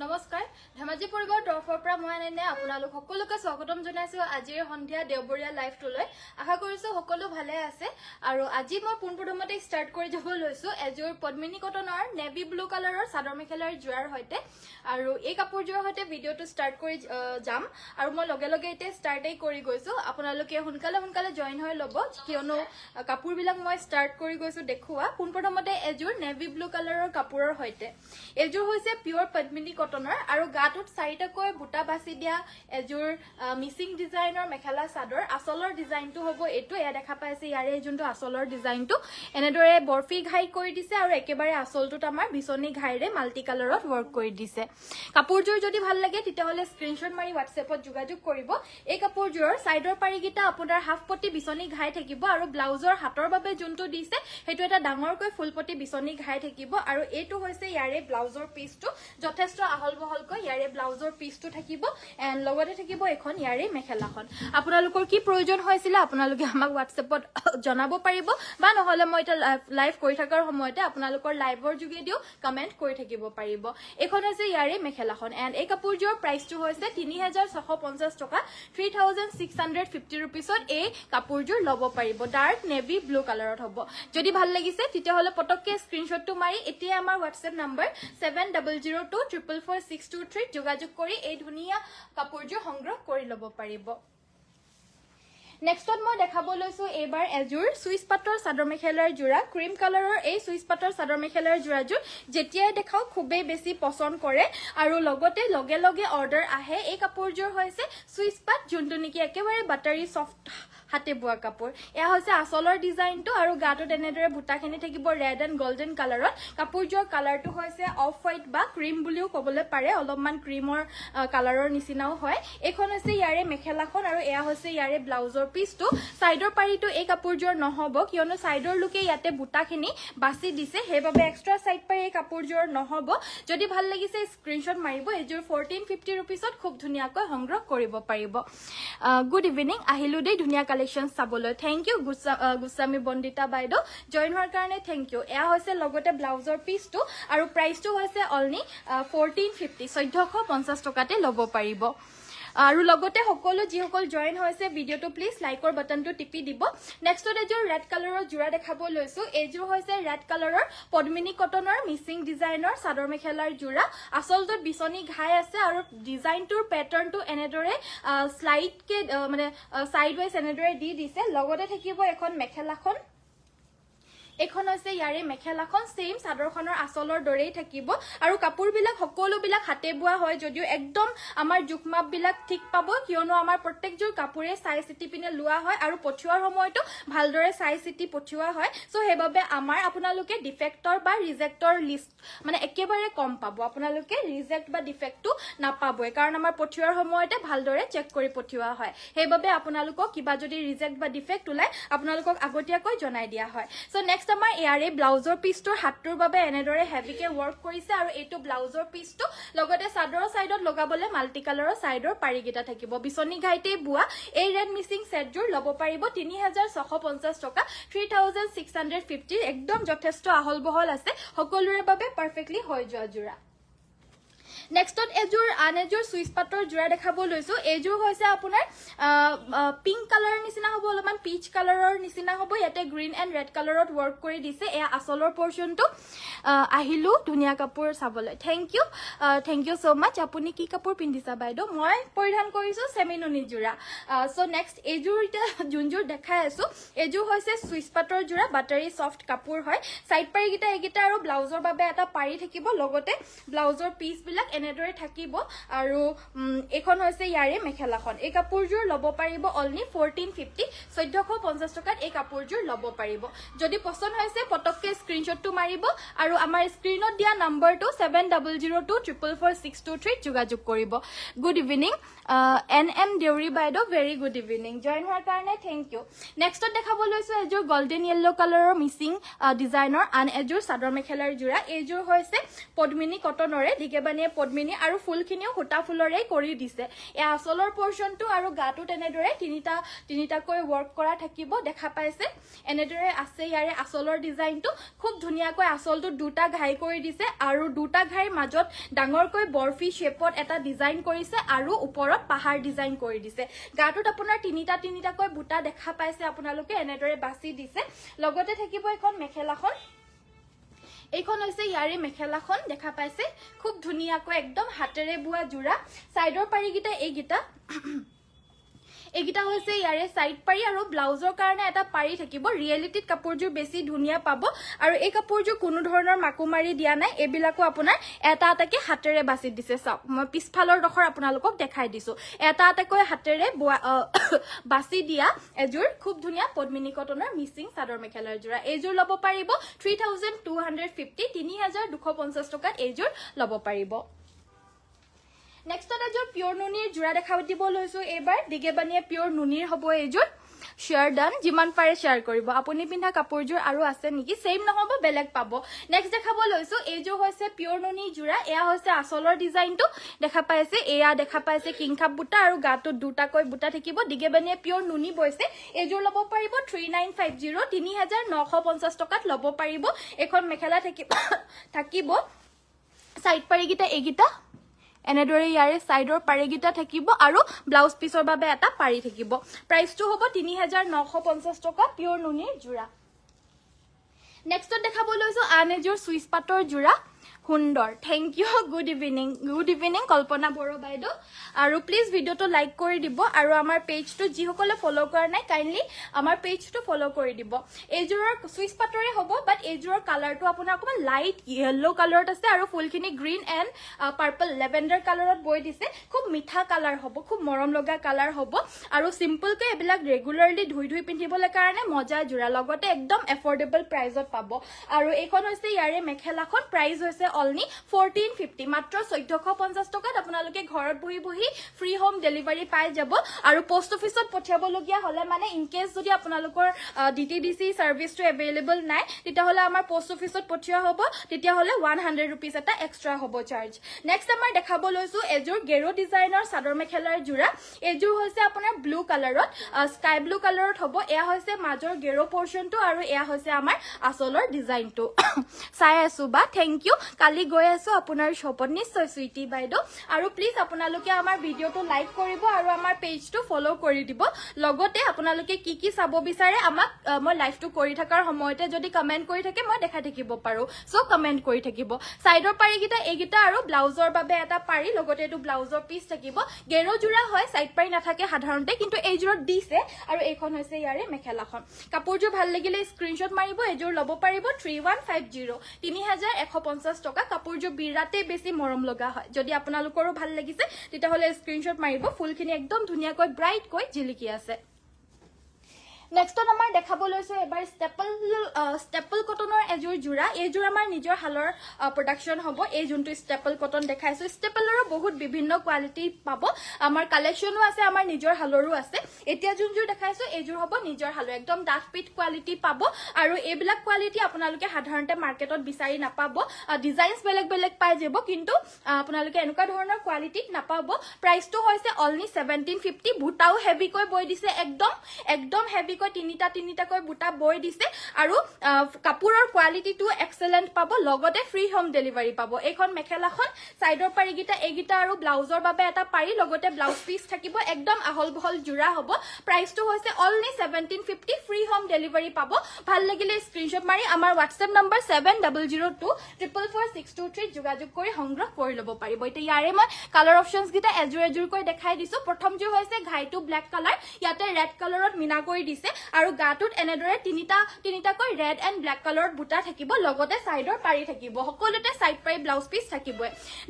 নমস্কাৰ ধেমাজি পৰিবৰ তৰফৰ পৰা মই আনন্দ আপোনালোক সকলোকে স্বাগতম জনাইছো আজিৰ সন্ধিয়া দেওবৰীয়া লাইভটোলৈ আশা কৰিছো সকলো ভালে আছে আৰু আজি মই পোনপ্ৰথমতে ষ্টাৰ্ট কৰি যাব লৈছো এজোৰ পদ্মিনী কটনৰ নেভি ব্লু কালাৰৰ চাদৰ মেখেলাৰ জোৰাৰ সৈতে আৰু এই কাপোৰজোৰৰ সৈতে ভিডিওটো ষ্টাৰ্ট কৰি যাম আৰু মই লগে লগে এতিয়া ষ্টাৰ্টেই কৰি গৈছো আপোনালোকে সোনকালে জয়েন হৈ ল'ব কিয়নো কাপোৰবিলাক মই ষ্টাৰ্ট কৰি গৈছো দেখুৱা পোনপ্ৰথমতে এজোৰ নেভি ব্লু কালাৰৰ কাপোৰৰ সৈতে এজোৰ হৈছে পিওৰ পদ্মিনী কটনৰ আৰু গাটোত চাৰিটাকৈ বুটা বাছি দিয়া এজোৰ মিচিং ডিজাইনৰ মেখেলা চাদৰ আচলৰ ডিজাইনটো হ'ব এটো এয়া দেখা পাইছে ইয়াৰে যোনটো আচলৰ ডিজাইনটো এনেদৰে বৰফি ঘাই কৰি দিছে আৰু একেবাৰে আচলটোত আমাৰ বিচনী ঘাইৰে মাল্টি কালাৰত ওয়াৰ্ক কৰি দিছে কাপোৰজোৰ যদি ভাল লাগে তেতিয়াহলে স্ক্ৰিনশ্বট মাৰি WhatsAppত যোগাযোগ কৰিব এই কাপোৰজোৰৰ সাইডৰ পাৰিগিটা আপোনাৰ হাফ পটি বিচনী ঘাই থাকিব আৰু ব্লাউজৰ হাতৰ বাবে যোনটো দিছে হেতু এটা ডাঙৰকৈ ফুলপটি বিচনী ঘাই থাকিব আৰু এটো হৈছে ইয়াৰে ব্লাউজৰ পিচটো যথেষ্ট আহল বহলকৈ ইয়াৰে ব্লাউজৰ পিচটো থাকিব এন্ড লগতে থাকিব এখন ইয়াৰে মেখেলাখন আপোনালোকৰ কি প্ৰয়োজন হৈছিল আপোনালোকে আমাক WhatsAppত জনাব পাৰিব বা নহলে মই এটা লাইভ কৰি থকাৰ সময়তে আপোনালোকৰ লাইভৰ যোগেদিও কমেন্ট কৰি থাকিব পাৰিব এখন আছে ইয়াৰে মেখেলাখন এন্ড এই কাপোৰজোৰ প্ৰাইসটো হৈছে 3650 টকা 3650 रुपीसত এই কাপোৰজোৰ লব পাৰিব ডাৰ্ক নেভি ব্লু কালাৰত হ'ব যদি ভাল লাগিছে তেতিয়াহলে পটককে স্ক্ৰিনশ্বটটো মাৰি এতিয়া আমাৰ WhatsApp নম্বৰ 7002444623 যোগাযোগ কৰি এই ধুনিয়া কাপোৰজোৰ সংগ্ৰহ কৰি লব পাৰিব নেক্সটত মই দেখাব লৈছো এবাৰ এজোৰ সুইচ পাটৰ চাদৰ মেখেলাৰ জোৰা ক্ৰীম কালাৰৰ এই সুইচ পাটৰ চাদৰ মেখেলাৰ জোৰাজোৰ যেতিয়াই দেখাও খুবেই বেছি পছন্দ কৰে আৰু লগতে লগে লগে অৰ্ডাৰ আহে এই কাপোৰজোৰ হৈছে সুইচ পাট যোনটো নেকি একেবাৰে বাটাৰী সফট হাতে বুৱা কাপোৰ এয়া হৈছে আচলৰ ডিজাইনটো আৰু গাটোত এনেদৰে বুটাখিনি থাকিব ৰেড এণ্ড গোল্ডেন কালাৰত কাপোৰজোৰ কালাৰটো হৈছে অফ হোৱাইট বা ক্ৰীম বুলিও ক'বলৈ পাৰে অলপমান ক্ৰীমৰ কালাৰৰ নিচিনাও হয় এখন হৈছে ইয়াৰে মেখেলাখন আৰু এয়া হৈছে ইয়াৰে ব্লাউজৰ পিচটো সাইডৰ পাৰিটো এই কাপোৰজোৰ নহব কিয়নো সাইডৰ লুকে ইয়াতে বুটাখিনি বাছি দিছে হেবাবে এক্সট্ৰা সাইড পাই এই কাপোৰজোৰ নহব যদি ভাল লাগিছে স্ক্ৰিনশ্বট মাৰিব এজোৰ 1450 रुपीसত খুব ধুনিয়াকৈ সংগ্ৰহ কৰিব পাৰিব গুড ইভিনিং আহিলো দেই ধুনিয়া কালেকশন চাবলৈ থ্যাংক ইউ গুসামি বন্দিতা বাইদো জয়েন হোৱাৰ কাৰণে থ্যাংক ইউ এয়া হৈছে লগতে ব্লাউজৰ পিচটো আৰু প্ৰাইসটো হৈছে অনলি 1450 1450 টকাতে লব পাৰিব আৰু লগতে সকলো যিসকল জয়েন হৈছে ভিডিওটো প্লিজ লাইকৰ বাটনটো টিপি দিব নেক্সটত এজোৰ ৰেড কালাৰৰ জোৰা দেখাব লৈছো এজোৰ হৈছে ৰেড কালাৰৰ পদ্মিনী কটনৰ মিচিং ডিজাইনৰ চাদৰ মেখেলাৰ জোৰা আচলতে বিচনী ঘাই আছে আৰু ডিজাইনটোৰ প্যাটাৰ্নটো এনেদৰে স্লাইড কে মানে সাইড ওয়াইজ এনেদৰে দি দিছে লগতে থাকিব এখন মেখেলাখন এখন হৈছে ইয়াৰে মেখেলাখন সেম চাদৰখনৰ আচলৰ দৰেই থাকিব আৰু কাপোৰবিলাক সকলোবিলাক হাতে বুৱা হয় যদিও একদম আমাৰ জুকমাপ বিলাক ঠিক পাব কিয়নো আমাৰ প্ৰত্যেকজোৰ কাপোৰে সাইজ চিটি পিনে লোৱা হয় আৰু পঠিওৱাৰ সময়তো ভালদৰে সাইজ চিটি পঠিওৱা হয় সো হেবাবে আমাৰ আপোনালোকে ডিফেক্টৰ বা ৰিজেক্টৰ লিষ্ট মানে একেবাৰে কম পাব আপোনালোকে ৰিজেক্ট বা ডিফেক্টটো নাপাবই কাৰণ আমাৰ পঠিওৱাৰ সময়তে ভালদৰে চেক কৰি পঠিওৱা হয় হেবাবে আপোনালোকক কিবা যদি ৰিজেক্ট বা ডিফেক্ট উলাই আপোনালোকক আগতীয়াকৈ জনাই দিয়া হয় সো নেক্সট আমাৰ ইয়াৰে ব্লাউজৰ পিচটোৰ হাতটোৰ বাবে এনেদৰে হেভিকে ওয়াৰ্ক কৰিছে আৰু এইটো ব্লাউজৰ পিচটো লগতে চাদৰৰ সাইডত লগাবলে মাল্টি কালাৰৰ সাইডৰ পাৰিগিটা থাকিব বিচনী ঘাইতে বুৱা এই ৰেড মিচিং সেটজোৰ লব পাৰিব 3650 টকা 3650 একদম যথেষ্ট আহল বহল আছে সকলোৰে বাবে পাৰফেক্টলি হৈ যোৱা জোৰা নেক্সটত এজোৰ আনেজোৰ সুইচ পাটৰ জোৰা দেখাব লৈছো এজোৰ হৈছে আপোনাৰ পিংক কালাৰৰ নিচিনা হ'ব অলপমান পিচ কালাৰৰ নিচিনা হ'ব ইয়াতে গ্ৰীন এণ্ড ৰেড কালাৰত ওয়াৰ্ক কৰি দিছে এয়া আচলৰ পৰ্চনটো আহিলো ধুনিয়া কাপোৰ চাবলৈ থ্যাংক ইউ সো মাচ আপুনি কি কাপোৰ পিন্ধিছা বাইদো মই পৰিধান কৰিছো সেমিনুনি জোৰা সো নেক্সট এজোৰ জুনজোৰ দেখাই আছো এজোৰ হৈছে সুইচ পাটৰ জোৰা বাটাৰী সফট কাপোৰ হয় সাইড পাৰি গিটা এগিটা আৰু ব্লাউজৰ বাবে এটা পাৰি থাকিব লগতে ব্লাউজৰ পিচ বিলাক এনেদৰে থাকিব আৰু এখন হৈছে ইয়াৰে মেখেলাখন এই কাপোৰজোৰ লব পাৰিব অনলি 1450 1450 টকাত এই কাপোৰজোৰ লব পাৰিব যদি পছন্দ হৈছে পটককে স্ক্ৰিনশ্বটটো মাৰিব আৰু আমাৰ স্ক্ৰিনত দিয়া নম্বৰটো 7002444623 যোগাযোগ কৰিব good evening NM Deori BeiDou very good evening join হোৱাৰ কাৰণে থ্যাংক ইউ নেক্সটত দেখাব লৈছো এজোৰ গোল্ডেন ইয়েলো কালাৰৰ মিচিং ডিজাইনৰ আন এজোৰ চাদৰ মেখেলাৰ জোৰা এজোৰ হৈছে পদ্মিনী কটনৰে দিকেবানিয়ে পদ্মিনী আৰু ফুলখিনিও হুটা ফুলৰে কৰি দিছে এ আসলৰ পোৰশনটো আৰু গাটো তেনেদৰে তিনিটাকৈ ওয়াৰ্ক কৰা থাকিব দেখা পাইছে এনেদৰে আছে ইয়াৰে আসলৰ ডিজাইনটো খুব ধুনিয়াকৈ আসলটো দুটা ঘাই কৰি দিছে আৰু দুটা ঘাইৰ মাজত ডাঙৰকৈ বৰফি শেপত এটা ডিজাইন কৰিছে আৰু ওপৰত পাহাৰ ডিজাইন কৰি দিছে গাটোত আপোনাৰ তিনিটাকৈ বুটা দেখা পাইছে আপোনালোকে এনেদৰে বাছি দিছে লগতে থাকিব এখন মেখেলাখন এইখন হৈছে ইয়াৰে মেখেলাখন দেখা পাইছে খুব ধুনিয়াকৈ একদম হাতেৰে বুৱা জোৰা সাইডৰ পাৰিগিটা এইগিটা এগিটা হৈছে ইয়াৰে সাইড পাৰি আৰু ব্লাউজৰ কাৰণে এটা পাৰি থাকিব ৰিয়েলিটিত কাপোৰজোৰ বেছি ধুনিয়া পাব আৰু এই কাপোৰজোৰ কোনো ধৰণৰ মাকুমাৰি দিয়া নাই এবিলাকো আপোনাৰ এটা এটাকে হাতেৰে বাছি দিছে চাওক মই পিছফালৰ দখৰ আপোনালোকক দেখাই দিছো এটা এটাকৈ হাতেৰে বাছি দিয়া এজোৰ খুব ধুনিয়া পদ্মিনী কটনৰ মিচিং চাদৰ মেখেলাৰ জোৰা এইজোৰ লব পাৰিব 3250 3250 টকাত এইজোৰ লব পাৰিব Next এটা জোৰ পিওৰ নুনিৰ জোৰা দেখাব দিব লৈছো এবাৰ দিগেবানিয়ে পিওৰ নুনিৰ হ'ব এজোৰ শেয়াৰ ডান যিমান পাৰে শেয়াৰ কৰিব আপুনি পিন্ধা কাপোৰজোৰ আৰু আছে নেকি সেম নহব বেলেগ পাব নেক্সট দেখাব লৈছো এইজোৰ হৈছে পিওৰ নুনি জোৰা এয়া হৈছে আসলৰ ডিজাইনটো দেখা পাইছে এয়া দেখা পাইছে কিংখাপ বুটা আৰু গাটো দুটাকৈ বুটা থাকিব দিগেবানিয়ে পিওৰ নুনি বৈছে এইজোৰ লব পাৰিব 3950 3950 টকাত লব পাৰিব এখন মেখেলা থাকিব সাইড পাৰিগিটা এগিটা এনেদৰে ইয়াৰে সাইডৰ পাৰিগিটা থাকিব আৰু ব্লাউজ পিছৰ বাবে এটা পাৰি থাকিব প্ৰাইসটো হ'ব 3950 টকা পিওৰ নুনিৰ জোৰা নেক্সট দেখাব লৈছো আনেজোৰ সুইচ পাটৰ জোৰা সুন্দৰ থ্যাংক ইউ গুড ইভিনিং কল্পনা বড়ো বাইদো আৰু প্লিজ ভিডিওটো লাইক কৰি দিব আৰু আমাৰ পেজটো যিসকলে ফলো কৰা নাই কাইন্ডলি আমাৰ পেজটো ফলো কৰি দিব এইজোৰৰ সুইচ পাটৰে হ'ব বাট এইজোৰৰ কালাৰটো আপোনাৰ অকমান লাইট ইয়েলো কালাৰত আছে আৰু ফুলখিনি গ্ৰীন এন্ড পাৰ্পল লেভেন্ডাৰ কালাৰত বৈ দিছে খুব মিঠা কালাৰ হ'ব খুব মৰম লগা কালাৰ হ'ব আৰু সিম্পল কে এবিলাক ৰেগুলাৰলি ধুই পিন্ধিবলৈ কাৰণে মজা জোৰা লগতে একদম এফৰ্ডেবল প্ৰাইজত পাব আৰু এইখন হৈছে ইয়াৰে মেখেলাখন প্ৰাইস হৈছে only 1450 মাত্ৰ 1450 টকাত আপোনালোকে ঘৰত বহি ফ্ৰী হোম ডেলিভাৰী পাই যাব আৰু পোষ্ট অফিসত পঠিয়াব লগিয়া হলে মানে ইন কেস যদি আপোনালোকৰ ডিটিডিসি সাৰ্ভিসটো अवेलेबल নাই তেতিয়া হলে আমাৰ পোষ্ট অফিসত পঠিয়া হ'ব তেতিয়া হলে 100 रुपीस এটা এক্সট্ৰা হ'ব চাৰ্জ নেক্সট আমাৰ দেখাব লৈছো এজোৰ গেৰো ডিজাইনৰ চাদৰ মেখেলাৰ জোৰা এজোৰ হৈছে আপোনাৰ ব্লু কালাৰত স্কাই ব্লু কালাৰত হ'ব এয়া হৈছে মাজৰ গেৰো পোৰশনটো আৰু এয়া হৈছে আমাৰ আসলৰ ডিজাইনটো চাই আছো বা থ্যাংক ইউ কালি গৈ আছো আপোনাৰ শপত নিশ্চয় সুইটি বাইদো আৰু প্লিজ আপোনালোকে আমাৰ ভিডিওটো লাইক কৰিব আৰু আমাৰ পেজটো ফলো কৰি দিব লগতে আপোনালোকে কি চাব বিচাৰে আমাক মই লাইভটো কৰি থাকাৰ সময়তে যদি কমেন্ট কৰি থাকে মই দেখা থাকিব পাৰো সো কমেন্ট কৰি থাকিব সাইডৰ পাৰিগিটা এগিটা আৰু ব্লাউজৰ বাবে এটা পাৰি লগতে এটো ব্লাউজৰ পিস থাকিব গেৰো জোৰা হয় সাইড পাৰি নাথাকে সাধাৰণতে কিন্তু এই জোৰত দিছে আৰু এইখন হৈছে ইয়াৰে মেখেলাখন কাপোৰজোৰ ভাল লাগিলে স্ক্ৰিনশ্বট মাৰিব এজোৰ লব পাৰিব 3150 3150 টকা কাপোৰজোৰ বিৰাতে বেছি মৰম লগা হয় যদি আপোনালোকৰো ভাল লাগিছে তেতিয়া হলে স্ক্ৰিনশ্বট মাৰিব ফুলখিনি একদম ধুনিয়াকৈ ব্ৰাইট কৈ জিলিকি আছে নেক্সট আমাৰ দেখাব লৈছো এবাৰ ষ্টেপল কটনৰ এজোৰ জোৰা এইজোৰ আমাৰ নিজৰ হালৰ প্ৰডাকশন হ'ব এই যোনটো ষ্টেপল কটন দেখাইছো ষ্টেপলৰো বহুত বিভিন্ন কোৱালিটি পাব আমাৰ কালেকশনো আছে আমাৰ নিজৰ হালৰো আছে এতিয়া যোনজোৰ দেখাইছো এইজোৰ হ'ব নিজৰ হালৰ একদম ডাঠ পিট কোৱালিটি পাব আৰু এইবিলাক কোৱালিটি আপোনালোকে সাধাৰণতে মাৰ্কেটত বিচাৰি নাপাব ডিজাইনস বেলেগ পাই যাব কিন্তু আপোনালোকে এনেকুৱা ধৰণৰ কোৱালিটি নাপাব প্ৰাইসটো হৈছে only 1750 বুটাও হেভি কৈ বৈ দিছে একদম হেভি কৈ তিনিটা কৈ বুটা বৈ দিছে আৰু কাপোৰৰ কোৱালিটিটো এক্সেলেন্ট পাব লগতে ফ্ৰী হোম ডেলিভাৰী পাব এইখন মেখেলাখন সাইডৰ পাৰিগিটা এগিটা আৰু ব্লাউজৰ বাবে এটা পাৰি লগতে ব্লাউজ পিস থাকিব একদম আহল বহল জোৰা হ'ব প্ৰাইসটো হৈছে only 1750 ফ্ৰী হোম ডেলিভাৰী পাব ভাল লাগিলে স্ক্ৰিনশ্বট মাৰি আমাৰ WhatsApp নম্বৰ 70244623 যোগাযোগ কৰি সংগ্ৰহ কৰি লব পাৰিব এতিয়া ইয়াৰে মই কালাৰ অপচনস গিটা এজোৰ কৈ দেখাই দিছো প্ৰথম জোৰ হৈছে ঘাইটো ব্ল্যাক কালাৰ ইয়াতে ৰেড কালাৰত মিনা কৰি দিছে আৰু গাটোত এনেদৰে তিনিটাকৈ ৰেড এন্ড ব্ল্যাক কালাৰত বুটা থাকিব লগতে সাইডৰ পাৰি থাকিব সকলোতে সাইড পাৰি ব্লাউজ পিস থাকিব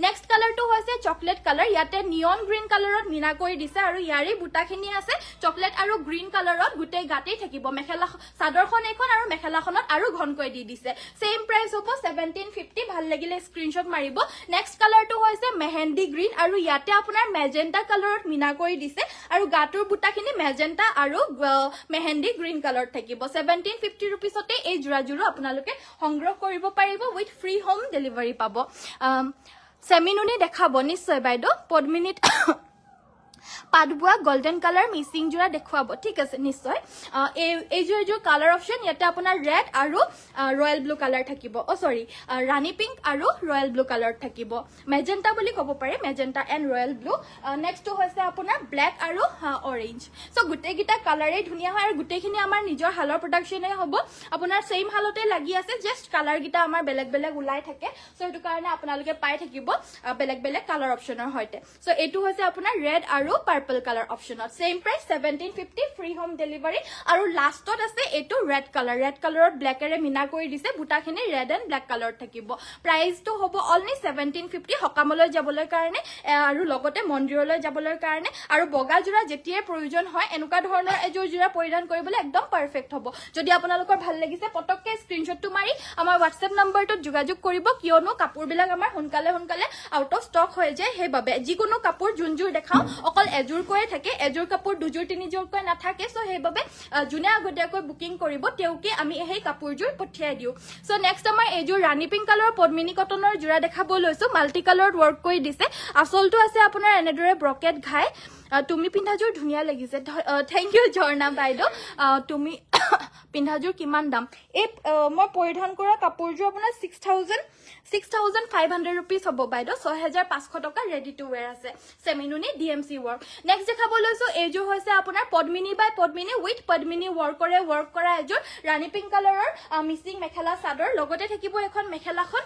নেক্সট কালাৰটো হৈছে চকলেট কালাৰ ইয়াতে নিয়ন গ্ৰীন কালাৰত মিনা কৰি দিছে আৰু ইয়াৰে বুটাখিনি আছে চকলেট আৰু গ্ৰীন কালাৰত গুটেই গাতেই থাকিব মেখেলা চাদৰখন এখন আৰু মেখেলাখনত আৰু ঘনকৈ দি দিছে সেম প্ৰাইস হ'ব 1750 ভাল লাগিলে স্ক্ৰিনশ্বট মাৰিব নেক্সট কালাৰটো হৈছে মেহেন্দি গ্ৰীন আৰু ইয়াতে আপোনাৰ মেজেন্টা কালাৰত মিনা কৰি দিছে আৰু গাটোৰ বুটাখিনি মেজেন্টা আৰু মেহেন্দি গ্ৰীন কালাৰত থাকিব 1750 रुपीसতে এই জোৰাজোৰো আপোনালোকে সংগ্ৰহ কৰিব পাৰিব উইথ ফ্ৰী হোম ডেলিভাৰী পাব সেমিনুনি দেখাব নিশ্চয় বাইদেউ পদ্মিনীত পাটবুয়া গোল্ডেন কালাৰ মিসিং জোড়া দেখুৱাব ঠিক আছে নিশ্চয় এই জোৰ কালাৰ অপশন ইয়াতে আপোনাৰ ৰেড আৰু ৰয়েল ব্লু কালাৰ থাকিব সৰি ৰাণী পিংক আৰু ৰয়েল ব্লু কালাৰ থাকিব মেজেন্টা বুলি ক'ব পাৰে magenta and royal blue next হৈছে আপোনাৰ ব্লেক আৰু অৰেঞ্জ সো গোটেইকেইটা কালাৰে ধুনীয়া হয় আৰু গোটেইখিনি আমাৰ নিজৰ হালৰ প্ৰডাকশ্যনে হ'ব আপোনাৰ সেম হালতে লাগি আছে জাস্ট কালাৰ গিটা আমাৰ বেলেগ বেলেগ ওলাই থাকে সো এটো কাৰণে আপোনালোকে পাই থাকিব বেলেগ বেলেগ কালাৰ অপশনৰ হৈতে সো এটো হৈছে আপোনাৰ ৰেড আৰু পাৰ্পল কালাৰ অপশনত same price 1750 free home delivery আৰু লাষ্টত আছে এটো ৰেড কালাৰত ব্লেকেৰে মিনা কৰি দিছে বুটাখিনি ৰেড এণ্ড ব্লেক কালাৰত থাকিব প্ৰাইসটো হ'ব অনলি 1750 হকামলৈ যাবলৈ কাৰণে আৰু লগতে মন্দিৰলৈ যাবলৈ কাৰণে আৰু বগা জোৰা যেতিয়াই প্ৰয়োজন হয় এনেকুৱা ধৰণৰ এজোৰ জোৰা পৰিধান কৰিবলৈ একদম পাৰফেক্ট হ'ব যদি আপোনালোকৰ ভাল লাগিছে পটককে স্ক্ৰিনশ্বটটো মাৰি আমাৰ WhatsApp নম্বৰটোত যোগাযোগ কৰিব কিয়নো কাপোৰবিলাক আমাৰ সোনকালে আউট অফ ষ্টক হৈ যায় হেবাবে যিকোনো কাপোৰ জুনজুৰ দেখাও অকল এজোৰ কৈ থাকে এজোৰ কাপোৰ দুজোৰ তিনিজোৰ কৈ নাথাকে সো হেবাবে জুনে আগতীয়াকৈ বুকিং কৰিব তেউকে আমি এই কাপোৰজোৰ পঠিয়াই দিও সো নেক্সট আমাৰ এজোৰ ৰাণী পিংক কালাৰৰ পদ্মিনী কটনৰ জোৰা দেখাব লৈছো মাল্টি কালাৰত ওয়াৰ্ক কৰি দিছে আসলটো আছে আপোনাৰ এনেদৰে ব্ৰকেট ঘাই তুমি পিন্ধাজোৰ ধুনিয়া লাগিছে থ্যাংক ইউ ঝৰ্ণা বাইদেউ তুমি পিন্ধাজোৰ কিমান দাম এই মই পৰিধান কৰা কাপোৰজোৰ আপোনাৰ 6500 rupees হ'ব বাইদেউ 6500 টকা ৰেডি টু ওয়্যাৰ আছে সেমিনুনি ডিএমসি ওয়াৰ্ক নেক্সট দেখাব লৈছো এজোৰ হৈছে আপোনাৰ পদ্মিনী বাই পদ্মিনী উইথ পদ্মিনী ওয়াৰ্ক কৰা এজোৰ ৰাণী পিংক কালাৰৰ মিসিং মেখেলা চাদৰ লগতে থাকিব এখন মেখেলাখন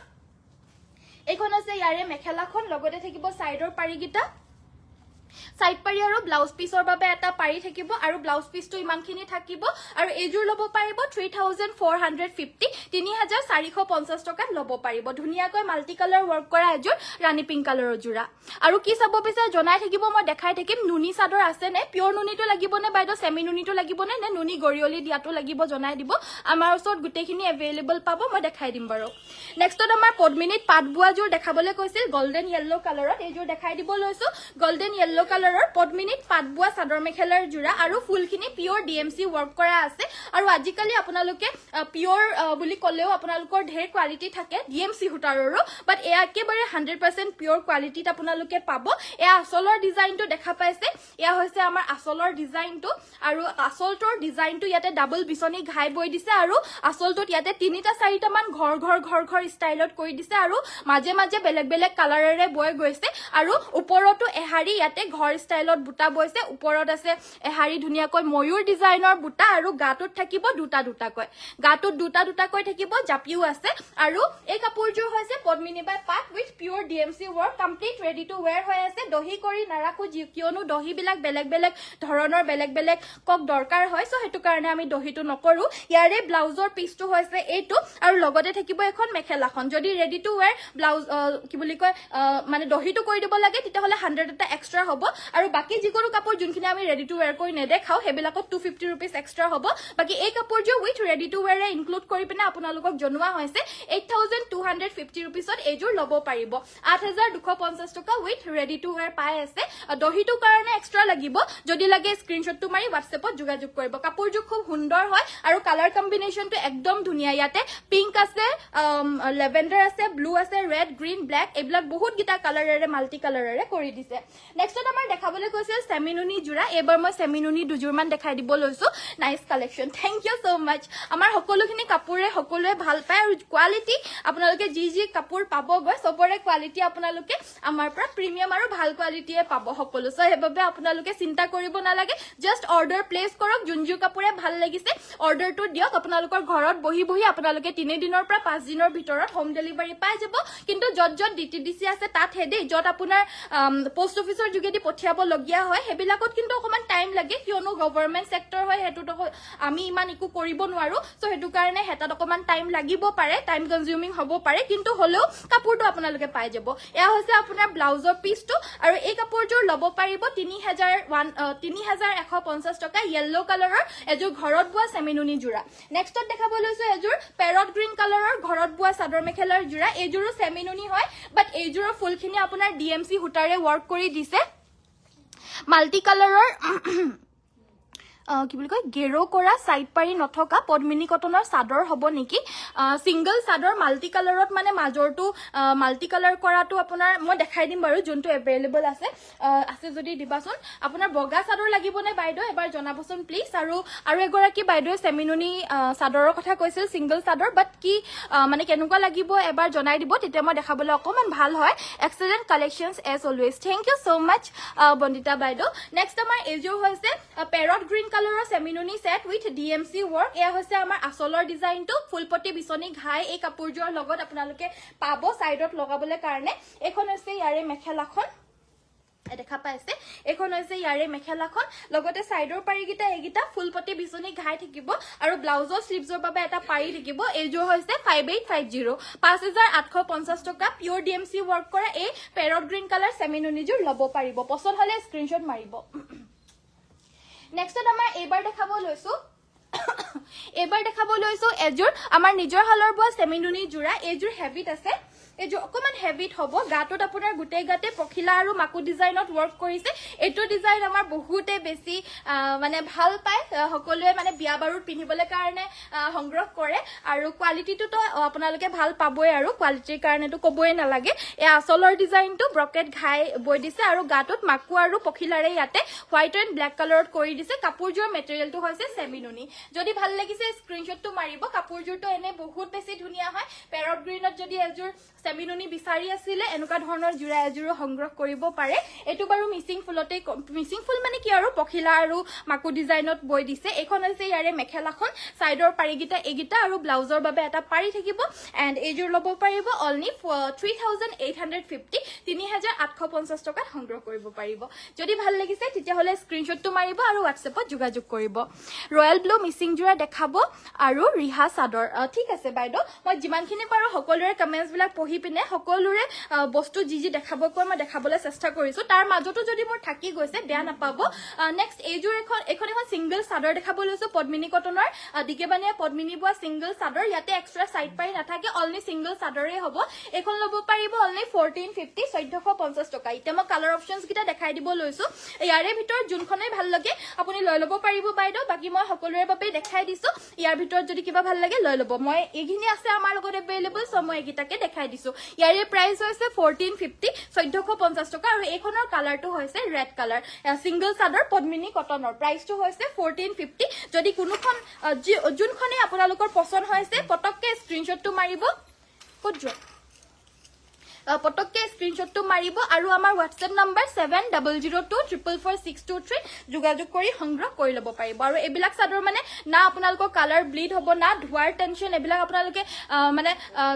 এইখন আছে ইয়াৰে মেখেলাখন লগতে থাকিব সাইডৰ পাৰিগিটা সাইড পাৰি আৰু ব্লাউজ পিসৰ বাবে এটা পাৰি থাকিব আৰু ব্লাউজ পিসটো ইমানখিনি থাকিব আৰু এজোৰ লব পাৰিব 3450 3450 টকাত লব পাৰিব ধুনিয়াকৈ মাল্টি কালাৰ ওয়াৰ্ক কৰা এজোৰ ৰাণী পিংক কালাৰৰ জোৰা আৰু কি চাব পিছে জনাই থাকিব মই দেখাই থাকিম নুনি চাদৰ আছে নে পিওৰ নুনিটো লাগিব নে বাইদেউ সেমি নুনিটো লাগিব নে নুনি গৰিয়লি দিয়াটো লাগিব জনাই দিব আমাৰ ওচৰত গুটেখিনি अवेलेबल পাব মই দেখাই দিম বাৰু নেক্সটত আমাৰ পদ্মিনীত পাটবুৱা জোৰ দেখাবলৈ কৈছিল গোল্ডেন ইয়েলো কালাৰত এজোৰ দেখাই দিব লৈছো গোল্ডেন ইয়েলো কালাৰৰ পদ্মিনীত পাটবুৱা চাদৰ মেখেলাৰ জোৰা আৰু ফুলখিনি পিওৰ ডিএমসি ওয়াৰ্ক কৰা আছে আৰু আজিকালি আপোনালোকে পিওৰ বুলি কলেও আপোনালোকৰ ঢেৰ কোৱালিটি থাকে ডিএমসি হুটাৰৰো বাট এয়া একেবাৰে 100% পিওৰ কোৱালিটিত আপোনালোকে পাব এয়া আসলৰ ডিজাইনটো দেখা পাইছে এয়া হৈছে আমাৰ আসলৰ ডিজাইনটো আৰু আসলটোৰ ডিজাইনটো ইয়াতে ডাবল বিছনি ঘাই বৈ দিছে আৰু আসলটোত ইয়াতে তিনিটা চাৰিটা মান ঘৰ ষ্টাইলত কৰি দিছে আৰু মাজে মাজে বেলেগ বেলেগ কালাৰেৰে বৈ গৈছে আৰু ওপৰতো এহাৰি ইয়াতে ঘৰ ষ্টাইলত বুটা বৈছে ওপৰত আছে এহাৰি ধুনিয়াকৈ ময়ূৰ ডিজাইনৰ বুটা আৰু গাটোত থাকিব দুটাকৈ গাটোত দুটাকৈ থাকিব জাপিও আছে আৰু এই কাপোৰজোৰ হৈছে পদ্মিনী বাই পাট with pure DMC work complete ready to wear হৈ আছে দহি কৰি নাৰাখো কিয়নো দহি বিলাক বেলেগ বেলেগ ধৰণৰ বেলেগ বেলেগ কক দৰকাৰ হয় সো হেতু কাৰণে আমি দহিটো নকৰো ইয়াৰে ব্লাউজৰ পিসটো হৈছে এইটো আৰু লগতে থাকিব এখন মেখেলাখন যদি ৰেডি টু ওয়্যাৰ ব্লাউজ কি বুলি কয় মানে দহিটো কৰি দিব লাগে তেতিয়া হলে 100 এটা এক্সট্ৰা হ'ব আৰু বাকি যিকোনো কাপোৰ যোনখিনি আমি ৰেডি টু ওয়্যাৰ কৰি নেদেখাও হেবিলাকত 250 rupees এক্সট্ৰা হ'ব বাকি এই কাপোৰজোৰ with ready to wear include কৰি পিনে আপোনালোকক জনোৱা হৈছে 8250 rupeesত এজোৰ লব পাৰিব 8250 টকা উইথ ৰেডি টু ওয়্যাৰ পাই আছে দহিটো কাৰণে এক্সট্ৰা লাগিব যদি লাগে স্ক্ৰিনশ্বটটো মাৰি WhatsAppত যোগাযোগ কৰিব কাপোৰজোৰ খুব সুন্দৰ হয় আৰু কালাৰ কম্বিনেশনটো একদম ধুনিয়া ইয়াতে পিংক আছে লেভেণ্ডাৰ আছে ব্লু আছে ৰেড গ্ৰীন ব্ল্যাক এইবিলাক বহুত গিটা কালাৰেৰে মাল্টি কালাৰেৰে কৰি দিছে নেক্সটত আমাৰ দেখাবলৈ কৈছিল সেমিনুনি জোৰা এবাৰ মই সেমিনুনি দুজোৰ মান দেখাই দিব লৈছো nice collection thank you so much আমাৰ সকলোখিনি কাপোৰে সকলোৱে ভাল পায় আৰু কোৱালিটি আপোনালোকে যি কাপোৰ পাব গৈ সবৰে কোৱালিটি আপোনালোকে আমাৰ পৰা প্ৰিমিয়াম আৰু ভাল কোৱালিটিয়ে পাব সকলো সো হেবাবে আপোনালোকে চিন্তা কৰিব নালাগে জাস্ট অৰ্ডাৰ প্লেস কৰক যোনজোৰ কাপোৰে ভাল লাগিছে অৰ্ডাৰটো দিয়ক আপোনালোকৰ ঘৰত বহি আপোনালোকে 3 দিনৰ পৰা 5 দিনৰ ভিতৰত হোম ডেলিভাৰী পাই যাব কিন্তু যত ডিটিডিসি আছে তাত হেদে যত আপোনাৰ পোষ্ট অফিচৰ যোগেদি পঠিয়াব লগিয়া হয় হেবিলাকত কিন্তু অকমান টাইম লাগে কিয়নো গভৰ্ণমেন্ট সেক্টৰ হয় হেতুটো আমি ইমান ইকু কৰিব নোৱাৰো সো হেতু কাৰণে হেতাত অকমান টাইম লাগিব পাৰে টাইম কনজিউমিং হ'ব পাৰে কিন্তু হলেও কাপোৰটো আপোনালোকে পাই যাব এয়া হৈছে আপোনাৰ ব্লাউজৰ পিসটো আৰু এই কাপোৰজোৰ লব পাৰিব 3150 টকা ইয়েলো কালাৰৰ এজোৰ ঘৰত বোৱা সেমিনুনি জোৰা নেক্সটত দেখাব লৈছো এজোৰ পেৰট গ্ৰীন কালাৰৰ ঘৰত বোৱা চাদৰ মেখেলাৰ জোৰা এজোৰো সেমিনুনি হয় বাট এজোৰৰ ফুলখিনি আপোনাৰ ডিএমসি হুটাৰে ওয়াৰ্ক কৰি দিছে মাল্টি কালাৰৰ কি বুলি কয় গেৰো কৰা সাইড পাৰি নথকা পদ্মিনী কটনৰ চাদৰ হ'ব নেকি সিঙ্গল চাদৰ মাল্টি কালাৰত মানে মাজৰটো মাল্টি কালাৰ কৰাটো আপোনাৰ মই দেখাই দিম বাৰু যোনটো এভেইলেবল আছে যদি দিবাচোন আপোনাৰ বগা চাদৰ লাগিব নে বাইদেউ এবাৰ জনাবচোন প্লিজ আৰু এগৰাকী বাইদেউ সেমিনুনি চাদৰৰ কথা কৈছিল সিঙ্গল চাদৰ বাট কি মানে কেনেকুৱা লাগিব এবাৰ জনাই দিব তেতিয়া মই দেখাবলৈ অকমান ভাল হয় excellent collections as always thank you so much Bandita বাইদেউ নেক্সট আমাৰ এজোৰ হৈছে পেৰট গ্ৰীণ কালাৰৰ সেমিনুনি সেট উইথ ডিএমসি ওয়াৰ্ক এয়া হৈছে আমাৰ আসলৰ ডিজাইনটো ফুলপটি বিচনি ঘাই এই কাপোৰজোৰ লগত আপোনালোকে পাব সাইডত লগাবলৈ কাৰণে এখন হৈছে ইয়াৰে মেখেলাখন দেখা পাইছে এখন হৈছে ইয়াৰে মেখেলাখন লগতে সাইডৰ পাৰিগিটা এগিটা ফুলপটি বিচনি ঘাই থাকিব আৰু ব্লাউজৰ স্লিভছৰ বাবে এটা পাৰি থাকিব এইজোৰ হৈছে 5850 5850 টকা পিওৰ ডিএমসি ওয়াৰ্ক কৰা এই পেৰট গ্ৰীণ কালাৰ সেমিনুনিজোৰ লব পাৰিব পছন্দ হলে স্ক্ৰিনশ্বট মাৰিব নেক্সট আমাৰ এবাৰ দেখাব লৈছো এজোৰ আমাৰ নিজৰ হালৰ বোৱা সেমিনুনি জোৰা এজোৰ হেভিত আছে এজোৰ অকমান হেভিত হ'ব গাটোত আপোনাৰ গুটেই গাতে পখিলা আৰু মাকু ডিজাইনত ওয়াৰ্ক কৰিছে এটো ডিজাইন আমাৰ বহুতে বেছি মানে ভাল পায় সকলোৱে মানে বিয়া বাৰুত পিন্ধিবলৈ কাৰণে সংগ্ৰহ কৰে আৰু কোৱালিটিটো তো আপোনালোকে ভাল পাবই আৰু কোৱালিটিৰ কাৰণেটো কবই নালাগে এই আসলৰ ডিজাইনটো ব্ৰকেট ঘাই বৈ দিছে আৰু গাটোত মাকু আৰু পখিলাৰে ইয়াতে হোৱাইট এণ্ড ব্ল্যাক কালাৰত কৰি দিছে কাপোৰজোৰ মেটেৰিয়েলটো হৈছে সেমিনুনি যদি ভাল লাগিছে স্ক্ৰিনশ্বটটো মাৰিব কাপোৰজোৰটো এনে বহুত বেছি ধুনিয়া হয় পেৰট গ্ৰীনত যদি এজোৰ সেমিনুনি বিচাৰি আছিল এনেকুৱা ধৰণৰ জোৰা এজোৰো সংগ্ৰহ কৰিব পাৰে এটো বাৰু মিসিং ফুল মানে কি আৰু পখিলা আৰু মাকু ডিজাইনত বৈ দিছে এখন হৈছে ইয়াৰে মেখেলাখন সাইডৰ পাৰিগিটা এগিটা আৰু ব্লাউজৰ বাবে এটা পাৰি থাকিব এণ্ড এজোৰ লব পাৰিব অনলি 3850 3850 টকাত সংগ্ৰহ কৰিব পাৰিব যদি ভাল লাগিছে তেতিয়া হলে স্ক্ৰিনশ্বটটো মাৰিব আৰু হোৱাটছএপত যোগাযোগ কৰিব ৰয়্যাল ব্লু মিসিং জোৰা দেখাব আৰু ৰিহা চাদৰ ঠিক আছে বাইদেউ মই যিমানখিনি পাৰো সকলোৰে কমেন্টস বিলাক পঢ়ি পিনে সকলোৰে বস্তু যি দেখাব কয় মই দেখাবলৈ চেষ্টা কৰিছো তাৰ মাজতো যদি মোৰ থাকি গৈছে বেয়া নাপাব নেক্সট এইজোৰ এখন সিঙ্গল চাদৰ দেখাব লৈছো পদ্মিনী কটনৰ দিকেবানিয়া পদ্মিনী বোৱা সিঙ্গল চাদৰ ইয়াতে এক্সট্ৰা সাইড পাৰি নাথাকে অনলি সিঙ্গল চাদৰে হ'ব এখন লব পাৰিব অনলি 1450 1450 টকা ইতে মই কালাৰ অপশনস কিটা দেখাই দিব লৈছো ইয়াৰে ভিতৰত যোনখনে ভাল লাগে আপুনি লৈ লব পাৰিব বাইদেউ বাকি মই সকলোৰে বাবে দেখাই দিছো ইয়াৰ ভিতৰত যদি কিবা ভাল লাগে লৈ লব মই এগিনি আছে আমাৰ লগত এভেইলেবল সো মই এগিটাকে দেখাই দিছো ইয়াৰে প্ৰাইস হৈছে 1450 1450 টকা আৰু এইখনৰ কালাৰটো হৈছে ৰেড কালাৰ সিঙ্গল চাদৰ পদ্মিনী কটনৰ প্ৰাইসটো হৈছে 1450 যদি কোনোখন যোনখনে আপোনালোকৰ পছন্দ হৈছে পটককে স্ক্ৰিনশ্বটটো মাৰিব কত পটককে স্ক্ৰিনশ্বটটো মাৰিব আৰু আমাৰ WhatsApp নম্বৰ 7002444623 যোগাযোগ কৰি সংগ্ৰহ কৰি লব পাৰিব আৰু এবিলাক চাদৰ মানে না আপোনালোকৰ কালাৰ ব্লিড হ'ব না ধোৱাৰ টেনচন এবিলাক আপোনালোকে মানে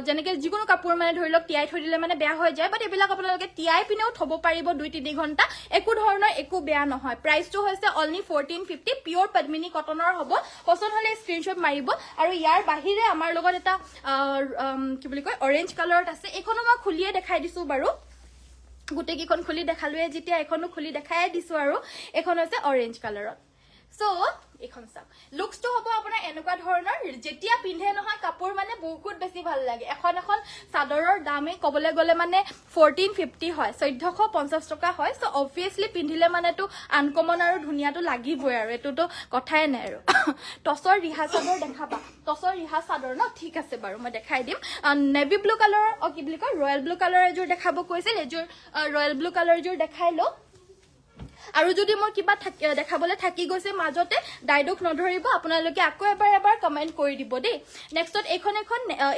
যেনেকে যিকোনো কাপোৰ মানে ধৰি লওক টিয়াই থৈ দিলে মানে বেয়া হৈ যায় বাট এবিলাক আপোনালোকে টিয়াই পিনেও থব পাৰিব 2-3 ঘণ্টা একো ধৰণৰ একো বেয়া নহয় প্ৰাইসটো হৈছে অনলি 1450 পিওৰ পদ্মিনী কটনৰ হ'ব পছন্দ হলে স্ক্ৰিনশ্বট মাৰিব আৰু ইয়াৰ বাহিৰে আমাৰ লগত এটা কি বুলি কয় অৰেঞ্জ কালাৰত আছে এখনো মই খুলিয়ে দেখাই দিছো বাৰু গুটে কিখন খুলি দেখালুৱে যেতিয়া এখনো খুলি দেখাই দিছো আৰু এখন হৈছে অৰেঞ্জ কালাৰত সো এখন চাওক লুকসটো হ'ব আপোনাৰ এনেকুৱা ধৰণৰ যেতিয়া পিন্ধে নহয় কাপোৰ মানে বহুত বেছি ভাল লাগে এখন চাদৰৰ দামে কবলে গলে মানে 1450 হয় 1450 টকা হয় সো অবভিয়াসলি পিন্ধিলে মানেটো আনকমন আৰু ধুনিয়াটো লাগিবই আৰু এটোটো কথাই নাই আৰু টসৰ ৰিহা চাদৰ দেখাবা টসৰ ৰিহা চাদৰ ন ঠিক আছে বাৰু মই দেখাই দিম নেভি ব্লু কালাৰ কি বুলি কয় ৰয়্যাল ব্লু কালাৰ এজোৰ দেখাব কৈছিল এজোৰ ৰয়্যাল ব্লু কালাৰ এজোৰ দেখাই লো আৰু যদি মই কিবা দেখাবলৈ থাকি গৈছে মাজতে ডাইডক নধৰিব আপোনালোকে আকৌ এবাৰ কমেন্ট কৰি দিব দেই নেক্সটত এখন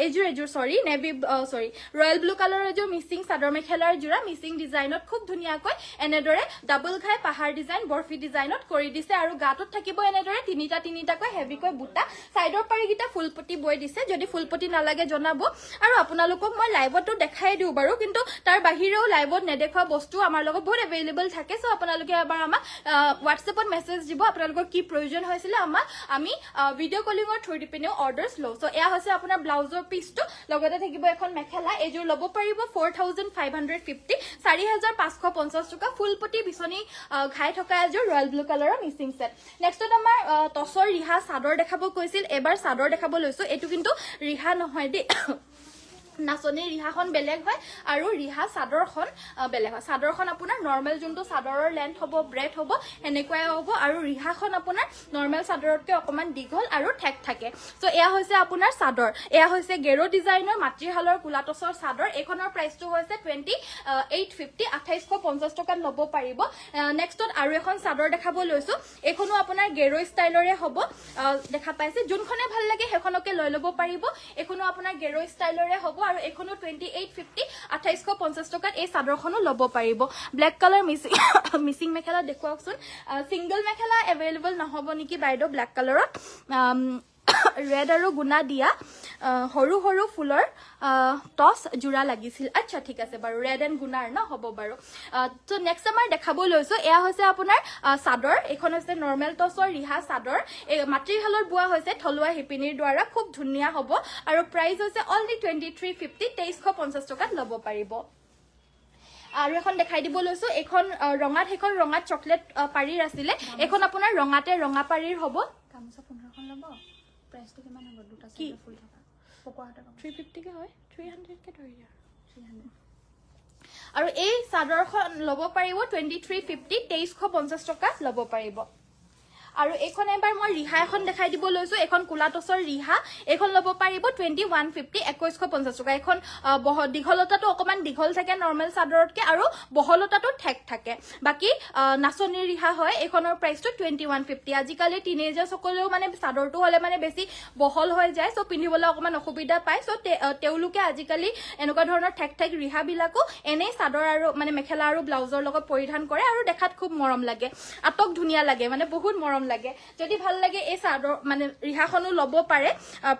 এজোৰ সৰি নেভি সৰি ৰয়্যাল ব্লু কালাৰৰ এজোৰ মিসিং চাদৰ মেখেলাৰ জোৰা মিসিং ডিজাইনত খুব ধুনিয়াকৈ এনেদৰে ডাবল ঘাই পাহাৰ ডিজাইন বৰফি ডিজাইনত কৰি দিছে আৰু গাটোত থাকিব এনেদৰে তিনিটাকৈ হেভিকৈ বুটা সাইডৰ পাৰিগিটা ফুলপটি বৈ দিছে যদি ফুলপটি নালাগে জনাব আৰু আপোনালোকক মই লাইভতো দেখাই দিও বাৰু কিন্তু তাৰ বাহিৰেও লাইভত নেদেখা বস্তু আমাৰ লগত বহুত এভেইলেবল থাকে সো আপোনালোকে এবাৰ আমাৰ WhatsAppত মেসেজ দিব আপোনালোকৰ কি প্ৰয়োজন হৈছিল আমি ভিডিও কলিঙৰ থ্ৰু দি পিনেও অৰ্ডাৰছ লও সো এয়া হৈছে আপোনাৰ ব্লাউজৰ পিসটো লগতে থাকিব এখন মেখেলা এজোৰ লব পাৰিব 4550 4550 টকা ফুলপটি বিচনি ঘাই থকা এজোৰ ৰয়্যাল ব্লু কালাৰৰ মিসিং সেট নেক্সটত আমাৰ টসৰ ৰিহা চাদৰ দেখাব কৈছিল এবাৰ চাদৰ দেখাব লৈছো এটো কিন্তু ৰিহা নহয় দে নাচনীৰ ৰিহাখন বেলেগ হয় আৰু ৰিহা চাদৰখন বেলেগ হয় চাদৰখন আপোনাৰ নৰ্মেল যোনটো চাদৰৰ লেন্থ হ'ব ব্ৰেড হ'ব এনেকুৱাই হ'ব আৰু ৰিহাখন আপোনাৰ নৰ্মেল চাদৰতকৈ অকমান দীঘল আৰু ঠেক থাকে সো এয়া হৈছে আপোনাৰ চাদৰ এয়া হৈছে গেৰো ডিজাইনৰ মাতৃহালৰ কুলাটছৰ চাদৰ এইখনৰ প্ৰাইচটো হৈছে 2850 2850 টকাত ল'ব পাৰিব নেক্সটত আৰু এখন চাদৰ দেখাব লৈছো এইখনো আপোনাৰ গেৰো ষ্টাইলৰে হ'ব দেখা পাইছে যোনখনে ভাল লাগে সেইখনকে লৈ ল'ব পাৰিব এইখনো আপোনাৰ গেৰো ষ্টাইলৰে হ'ব আৰু এখনো 2850 2850 টকাত এই চাদৰখনো ল'ব পাৰিব ব্ল্যাক কালাৰ মিসিং মেখেলা দেখুৱাকচোন সিঙ্গল মেখেলা এভেইলেবল নহব নেকি বাইদেউ ব্ল্যাক কালাৰত ৰেড আৰু গুনা দিয়া হৰু হৰু ফুলৰ টস জোৰা লাগিছিল আচ্ছা ঠিক আছে বাৰু ৰেড এন্ড গুনাৰ ন হ'ব বাৰু তো নেক্সট আমাৰ দেখাব লৈছো এয়া হৈছে আপোনাৰ চাদৰ এখন হৈছে নৰ্মেল টসৰ ৰিহা চাদৰ মাতৃহালৰ বুৱা হৈছে থলুৱা হিপিনীৰ দ্বাৰা খুব ধুনীয়া হ'ব আৰু প্ৰাইস হৈছে অনলি 2350 2350 টকাত ল'ব পাৰিব আৰু এখন দেখাই দিব লৈছো এখন ৰঙাত চকলেট পাৰীৰ আছিলে এখন আপোনাৰ ৰঙাতে ৰঙা পাৰীৰ হ'ব গামোচা 15খন ল'ব প্ৰাইসটো কিমান হ'ব দুটা চাইড ফুল থকা পকোৱাটা 350 কে হয় 300 কে ধৰি দিয়া 300 আৰু এই চাদৰখন ল'ব পাৰিব 2350 2350 টকা ল'ব পাৰিব আৰু এখন এবাৰ মই ৰিহা এখন দেখাই দিব লৈছো এখন কুলাটছৰ ৰিহা এখন ল'ব পাৰিব 2150 2150 টকা এখন দীঘলতাটো অকমান দীঘল থাকে নৰ্মেল চাদৰতকে আৰু বহলতাটো ঠেক থাকে বাকি নাচনীৰ ৰিহা হয় এখনৰ প্ৰাইসটো 2150 আজিকালি টিনেজাৰ্ছ সকলেও মানে চাদৰটো হলে মানে বেছি বহল হৈ যায় সো পিন্ধিবলৈ অকমান অসুবিধা পায় সো তেওলুকে আজিকালি এনেকুৱা ধৰণৰ ঠেক ৰিহা বিলাকো এনে চাদৰ আৰু মানে মেখেলা আৰু ব্লাউজৰ লগত পৰিধান কৰে আৰু দেখাত খুব মৰম লাগে আটক ধুনিয়া লাগে মানে বহুত মৰম লাগে যদি ভাল লাগে এই চাদৰ মানে ৰিহাখনো ল'ব পাৰে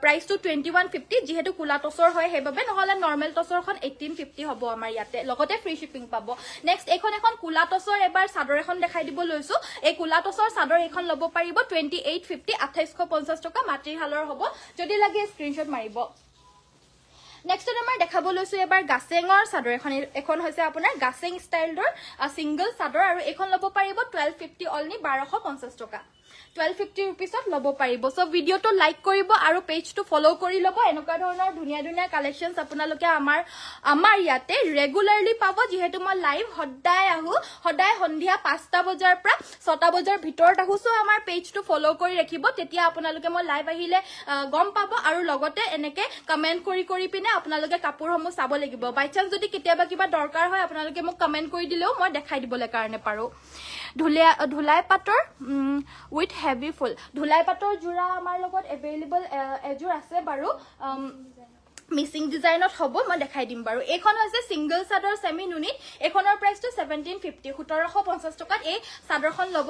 প্ৰাইসটো 2150 যেহেতু কুলা টছৰ হয় হেবাবে নহলে নৰ্মেল টছৰখন 1850 হ'ব আমাৰ ইয়াতে লগতে ফ্ৰী শিপিং পাব নেক্সট এখন কুলা টছৰ এবাৰ চাদৰ এখন দেখাই দিব লৈছো এই কুলা টছৰ চাদৰ এখন ল'ব পাৰিব 2850 2850 টকা মাতৃহালৰ হ'ব যদি লাগে স্ক্ৰিনশ্বট মাৰিব নেক্সট আমাৰ দেখাব লৈছো এবাৰ গাছেঙৰ চাদৰ এখন হৈছে আপোনাৰ গাছেং ষ্টাইলৰ সিঙ্গল চাদৰ আৰু এখন ল'ব পাৰিব 1250 অনলি 1250 টকা 1250 रुपीसत লব পাৰিব সো ভিডিওটো লাইক কৰিব আৰু পেজটো ফলো কৰি লব এনেকুৱা ধৰণৰ ধুনিয়া ধুনিয়া কালেকশনস আপোনালোকে আমাৰ ইয়াতে ৰেগুলাৰলি পাব যেহেতু মই লাইভ সদায় আহো সদায় সন্ধিয়া 5টা বজাৰ পৰা 6টা বজাৰ ভিতৰত আহো সো আমাৰ পেজটো ফলো কৰি ৰাখিব তেতিয়া আপোনালোকে মই লাইভ আহিলে গম পাব আৰু লগতে এনেকে কমেন্ট কৰি পিনে আপোনালোকে কাপোৰসমূহ চাব লাগিব বাই চান্স যদি কেতিয়াবা কিবা দৰকাৰ হয় আপোনালোকে মোক কমেন্ট কৰি দিলেও মই দেখাই দিবলৈ কাৰণে পাৰো ধুলাই পাটৰ উইথ হেভি ফুল ধুলাই পাটৰ জোৰা আমাৰ লগত এভেইলেবল এজোৰ আছে বাৰু মিসিং ডিজাইনত হ'ব মই দেখাই দিম বাৰু এখন হৈছে সিঙ্গল চাদৰ সেমি নুনিত এখনৰ প্ৰাইসটো 1750 1750 টকাত এই চাদৰখন ল'ব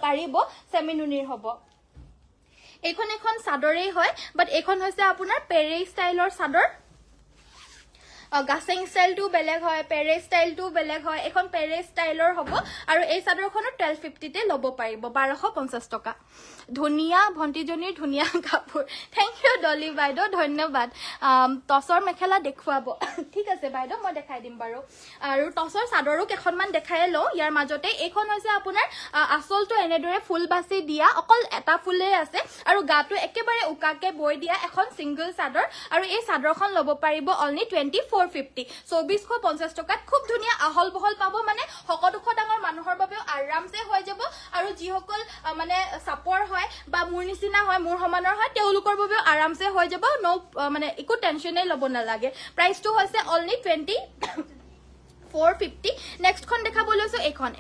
পাৰিব সেমি নুনিৰ হ'ব এখন চাদৰেই হয় বাট এখন হৈছে আপোনাৰ পেৰে ষ্টাইলৰ চাদৰ গাছেং ষ্টাইলটো বেলেগ হয় পেৰে ষ্টাইলটো বেলেগ হয় এখন পেৰে ষ্টাইলৰ হ'ব আৰু এই চাদৰখনো 1250 তে ল'ব পাৰিব 1250 টকা ধুনিয়া ভন্টিজনীৰ ধুনিয়া কাপোৰ থ্যাংক ইউ ডলি বাইদেউ ধন্যবাদ টসৰ মেখেলা দেখুৱাব ঠিক আছে বাইদেউ মই দেখাই দিম বাৰু আৰু টসৰ চাদৰো কেখনমান দেখাই লও ইয়াৰ মাজতে এখন হৈছে আপোনাৰ আসলটো এনেদৰে ফুল বাছি দিয়া অকল এটা ফুলে আছে আৰু গাটো একেবাৰে উকাকে বৈ দিয়া এখন সিঙ্গল চাদৰ আৰু এই চাদৰখন ল'ব পাৰিব অনলি 2450 2450 টকাত খুব ধুনিয়া আহল বহল পাব মানে হকদুখ ডাঙৰ মানুহৰ বাবেও আৰামছে হৈ যাব আৰু যিসকল মানে সাপৰ হয় বা মোৰ নিচিনা হয় মোৰ সমানৰ হয় তেওলুকৰ বাবেও আৰামছে হৈ যাব নো মানে একো টেনচনে ল'ব নালাগে প্ৰাইসটো হৈছে অনলি 450 নেক্সট খন দেখাব লৈছো এখন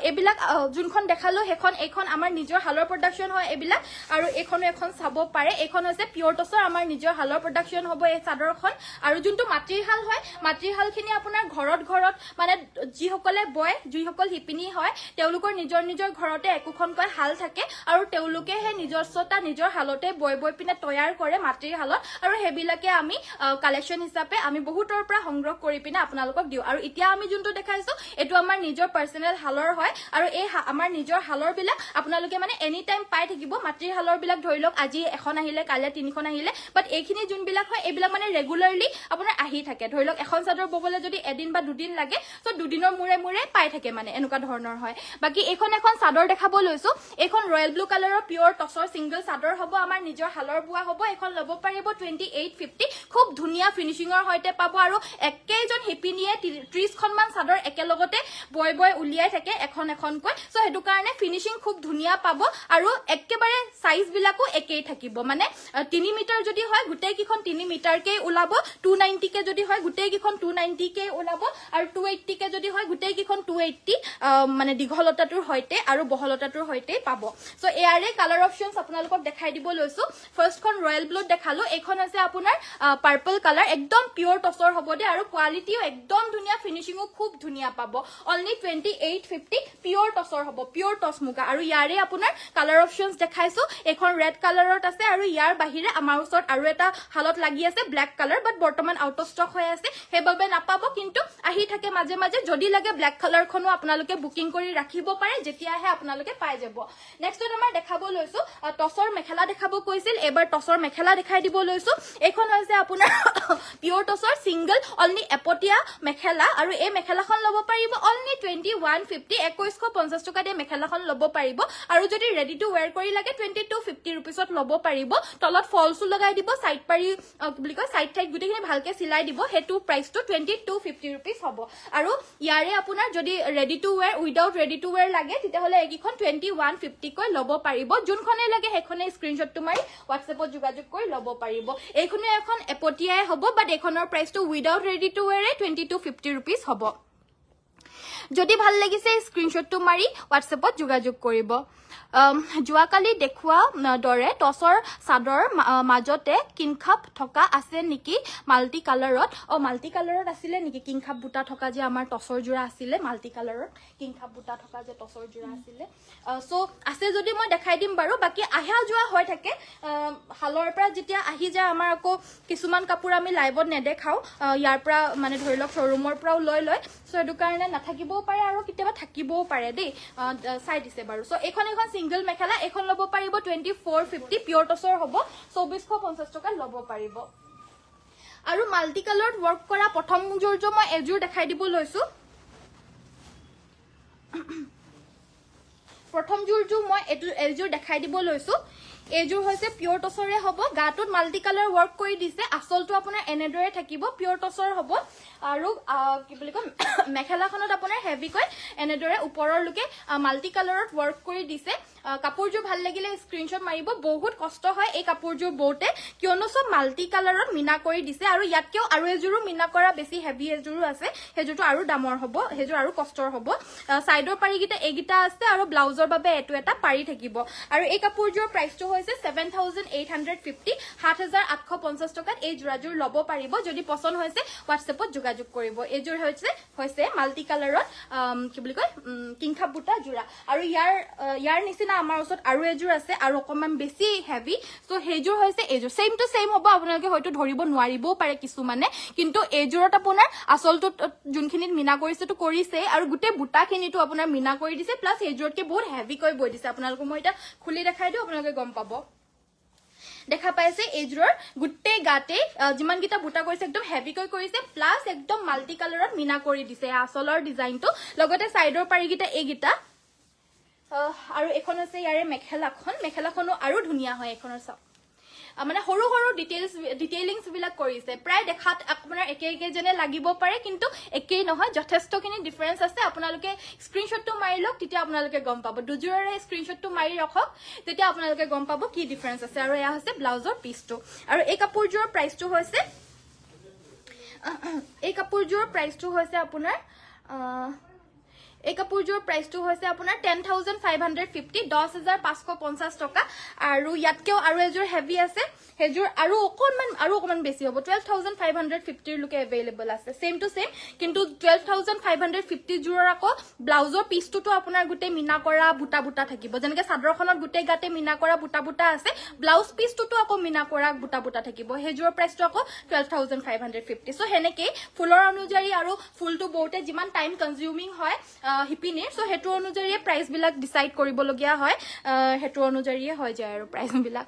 এবিলাক যোনখন দেখালো এখন আমাৰ নিজৰ হালৰ প্ৰডাকশন হয় এবিলাক আৰু এখন চাব পাৰে এখন হৈছে পিওৰ টছৰ আমাৰ নিজৰ হালৰ প্ৰডাকশন হ'ব এই চাদৰখন আৰু যোনটো মাতৃহাল হয় মাতৃহালখিনি আপোনাৰ ঘৰত মানে যিসকলে বয় যিসকল হিপিনী হয় তেওঁলোকৰ নিজৰ ঘৰতে একোখনকৈ হাল থাকে আৰু তেওঁলোকে হে নিজস্বতা নিজৰ হালতে বয় পিনে তৈয়াৰ কৰে মাতৃহালত আৰু হেবিলাকে আমি কালেকশন হিচাপে আমি বহুতৰ পৰা সংগ্ৰহ কৰি পিনে আপোনালোকক দিও আৰু এতিয়া আমি যোনটো দেখাইছো এটো আমাৰ নিজৰ পাৰ্সোনাল হালৰ হয় আৰু এই আমাৰ নিজৰ হালৰ বিলাক আপোনালোকে মানে এনি টাইম পাই থাকিব মাটিৰ হালৰ বিলাক ধৰি লওক আজি এখন আহিলে কাইলে তিনিখন আহিলে বাট এইখিনি যোন বিলাক হয় এইবিলাক মানে ৰেগুলাৰলি আপোনাৰ আহি থাকে ধৰি লওক এখন চাদৰ ববলে যদি এদিন বা দুদিন লাগে সো দুদিনৰ মুৰে মুৰে পাই থাকে মানে এনেকুৱা ধৰণৰ হয় বাকি এখন চাদৰ দেখাব লৈছো এখন ৰয়েল ব্লু কালাৰৰ পিওৰ টছৰ সিঙ্গল চাদৰ হ'ব আমাৰ নিজৰ হালৰ বুৱা হ'ব এখন লব পাৰিব 2850 খুব ধুনিয়া ফিনিশিংৰ হৈতে পাব আৰু একেজন হেপিনিয়ে 30 খনমান চাদৰ একেলগতে বয় বয় উলিয়াই থাকে এখন কৈ সো হেতু কাৰণে ফিনিশিং খুব ধুনিয়া পাব আৰু একেবাৰে সাইজ বিলাকো একেই থাকিব মানে 3 মিটাৰ যদি হয় গুটেই কিখন 3 মিটাৰ কে উলাব 290 কে যদি হয় গুটেই কিখন 290 কে উলাব আৰু 280 কে যদি হয় গুটেই কিখন 280 মানে দীঘলতাটোৰ হৈতে আৰু বহলতাটোৰ হৈতে পাব সো এয়াৰে কালাৰ অপশনস আপোনালোকক দেখাই দিব লৈছো ফাৰ্স্ট খন ৰয়েল ব্লু দেখালো এখন আছে আপোনাৰ পাৰ্পল কালাৰ একদম পিওৰ টছৰ হ'ব দে আৰু কোৱালিটিও একদম ধুনিয়া ফিনিশিংও খুব ধুনিয়া পাব অনলি 2850 পিওৰ টছৰ হ'ব পিওৰ টছ মুগা আৰু ইয়াৰে আপোনাৰ কালাৰ অপশনস দেখাইছো এখন ৰেড কালাৰত আছে আৰু ইয়াৰ বাহিৰে আমাৰ ওচৰত আৰু এটা হালত লাগি আছে ব্ল্যাক কালাৰ বাট বৰ্তমান আউট অফ ষ্টক হৈ আছে হেবাবে নাপাব কিন্তু আহি থাকে মাজে মাজে যদি লাগে ব্ল্যাক কালাৰ খনো আপোনালোকে বুকিং কৰি ৰাখিব পাৰে যেতিয়া আহে আপোনালোকে পাই যাব নেক্সটত আমাৰ দেখাব লৈছো টছৰ মেখেলা দেখাব কৈছিল এবাৰ টছৰ মেখেলা দেখাই দিব লৈছো এখন হৈছে আপোনাৰ পিওৰ টছৰ সিঙ্গল অনলি এপটিয়া মেখেলা আৰু এই মেখেলাখন লব পাৰিব অনলি 2150 2150 টকা দিয়ে মেখেলাখন লব পাৰিব আৰু যদি ৰেডি টু ওয়্যাৰ কৰি লাগে 2250 रुपीसত লব পাৰিব তলত ফলসু লগাই দিব সাইড পাৰি কি বুলি কয় সাইড সাইড গুটেখিনি ভালকে সিলাই দিব হেতু প্ৰাইসটো 2250 रुपीस হ'ব আৰু ইয়াৰে আপোনাৰ যদি ready to where without ready to where লাগে তেতিয়া হলে একিখন 2150 কৈ লব পাৰিব যোনখনে লাগে হেখনে স্ক্ৰিনশ্বটটো মাৰি WhatsAppত যোগাযোগ কৰি লব পাৰিব এইখনে এখন এপটিয়াই হ'ব বাট এখনৰ প্ৰাইসটো উইদাউট ৰেডি টু ওয়্যাৰে 2250 रुपीस হ'ব যদি ভাল লাগিছে স্ক্ৰিনশ্বটটো মাৰি WhatsAppত যোগাযোগ কৰিব জুৱাকালি দেখুৱা দৰে টছৰ চাদৰ মাজতে কিনখাপ থকা আছে নেকি মাল্টি কালাৰত মাল্টি কালাৰত আছিল নেকি কিনখাপ বুটা থকা যে আমাৰ টছৰ জোৰা আছিল মাল্টি কালাৰত কিনখাপ বুটা থকা যে টছৰ জোৰা আছিল সো আছে যদি মই দেখাই দিম বাৰু বাকি আহা যোৱা হৈ থাকে হালৰ পৰা যেতিয়া আহি যায় আমাৰ আকৌ কিছুমান কাপোৰ আমি লাইভত নেদেখাও ইয়াৰ পৰা মানে ধৰি লওক শোৰুমৰ পৰাও লৈ সো এডু কাৰণে নাথাকিবও পাৰে আৰু কিতেবা থাকিবও পাৰে দেই চাই দিছে বাৰু সো এখন সিঙ্গল মেখেলা এখন লব পাৰিব 2450 পিওৰ টছৰ হ'ব 2450 টকা লব পাৰিব আৰু মাল্টি কালাৰত ওয়াৰ্ক কৰা প্ৰথম জোৰজো মই এজোৰ দেখাই দিব লৈছো প্ৰথম জোৰজো মই এজোৰ দেখাই দিব লৈছো এজোৰ হৈছে পিওৰ টছৰে হ'ব গাটোত মাল্টি কালাৰ ওয়াৰ্ক কৰি দিছে আসলটো আপোনাৰ এনেদৰে থাকিব পিওৰ টছৰ হ'ব আৰু কি বুলি কম মেখেলাখনত আপোনাৰ হেভি কৈ এনেদৰে ওপৰৰ লুকে মাল্টি কালাৰত ওয়াৰ্ক কৰি দিছে কাপোৰজোৰ ভাল লাগিলে স্ক্ৰিনশ্বট মাৰিব বহুত কষ্ট হয় এই কাপোৰজোৰ বউতে কিয়নো সব মাল্টি কালাৰত মিনা কৰি দিছে আৰু ইয়াতকেও আৰু এজোৰো মিনা কৰা বেছি হেভি এজোৰো আছে হেজোটো আৰু দামৰ হ'ব হেজোৰ আৰু কষ্টৰ হ'ব সাইডৰ পাৰিগিটা এগিটা আছে আৰু ব্লাউজৰ বাবে এটো এটা পাৰি থাকিব আৰু এই কাপোৰজোৰ প্ৰাইসটো হৈছে 7850 7850 টকাত এই জোৰাজোৰ লব পাৰিব যদি পছন্দ হৈছে WhatsAppত যোগাযোগ কৰিব এজোৰ হৈছে মাল্টি কালাৰত কি বুলি কয় কিংখাপ বুটা জোৰা আৰু ইয়াৰ নিচিনা আমাৰ ওচৰত আৰু এজোৰ আছে আৰু অকমান বেছি হেভি সো হেজোৰ হৈছে এজোৰ সেম টু সেম হ'ব আপোনালোকে হয়তো ধৰিব নোৱাৰিবও পাৰে কিছু মানে কিন্তু এজোৰত আপোনাৰ আসলটো যোনখিনিত মিনা কৰিছেটো কৰিছে আৰু গুটে বুটাখিনিটো আপোনাৰ মিনা কৰি দিছে প্লাস এজোৰতকে বহুত হেভি কৈ বৈ দিছে আপোনালোক মই এটা খুলি দেখাই দিও আপোনালোকে গম পাব দেখা পাইছে এজোৰ গুটে গাতে যিমান গিটা বুটা কৰিছে একদম হেভি কৈ কৰিছে প্লাস একদম মাল্টি কালাৰত মিনা কৰি দিছে আসলৰ ডিজাইনটো লগতে সাইডৰ পাৰিগিটা এগিটা আৰু এখন আছে ইয়াৰে মেখেলাখনো আৰু ধুনিয়া হয় এখনৰ সব মানে হৰু হৰু ডিটেইলিংস বিলাক কৰিছে প্ৰায় দেখাত আপোনাৰ একে জনে লাগিব পাৰে কিন্তু একেই নহয় যথেষ্টখিনি ডিফাৰেন্স আছে আপোনালোকে স্ক্ৰিনশ্বটটো মাৰি লওক তেতিয়া আপোনালোকে গম পাব দুজোৰৰে স্ক্ৰিনশ্বটটো মাৰি ৰাখক তেতিয়া আপোনালোকে গম পাব কি ডিফাৰেন্স আছে আৰু এয়া হৈছে ব্লাউজৰ পিচটো আৰু এই কাপোৰজোৰ প্ৰাইসটো হৈছে আপোনাৰ এই কাপোৰযোৰ প্ৰাইসটো হৈছে আপোনাৰ 10550 10550 টকা আৰু ইয়াতকেও আৰু এযোৰ হেভি আছে হেযোৰ আৰু অকমান বেছি হ'ব 12550 লুকে अवेलेबल আছে সেম টু সেম কিন্তু 12550 জোৰৰ আকৌ ব্লাউজৰ পিসটোটো আপোনাৰ গুটে মিনা কৰা বুটা বুটা থাকিব যেনেকে চাদৰখনত গুটে গাতে মিনা কৰা বুটা বুটা আছে ব্লাউজ পিসটোটো আকৌ মিনা কৰা বুটা বুটা থাকিব হেযোৰ প্ৰাইসটো আকৌ 12550 সো হেনেকে ফুলৰ অনুযায়ী আৰু ফুলটো বহুতে যিমান টাইম কনজিউমিং হয় হিপিনিৰ সো হেটো অনুযায়ী প্ৰাইস বিলাক ডিসাইড কৰিবলগিয়া হয় হেটো অনুযায়ী হৈ যায় আৰু প্ৰাইস বিলাক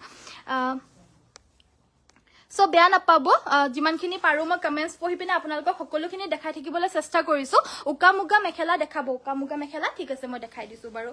সো বেয়া নাপাব যিমানখিনি পাৰো মই কমেন্টস পঢ়ি পিনে আপোনালোকক সকলোখিনি দেখাই থাকিবলৈ চেষ্টা কৰিছো উকা মুগা মেখেলা দেখাব উকা মুগা মেখেলা ঠিক আছে মই দেখাই দিছো বাৰু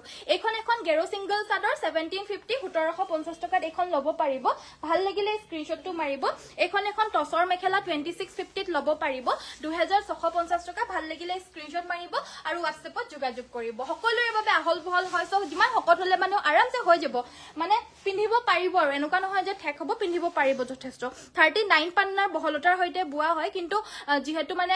এখন গেৰো সিঙ্গল চাদৰ 1750 1750 টকাত এখন লব পাৰিব ভাল লাগিলে স্ক্ৰিনশ্বটটো মাৰিব এখন টসৰ মেখেলা 2650 ত লব পাৰিব 2650 টকা ভাল লাগিলে স্ক্ৰিনশ্বট মাৰিব আৰু WhatsAppত যোগাযোগ কৰিব সকলোৰে বাবে আহল বহল হয় সো যিমান হকত হলে মানে আৰামছে হৈ যাব মানে পিন্ধিব পাৰিব আৰু এনেকুৱা নহয় যে ঠেক হ'ব পিন্ধিব পাৰিব যথেষ্ট 39 পান্নাৰ বহলতাৰ হৈতে বুয়া হয় কিন্তু যেহেতু মানে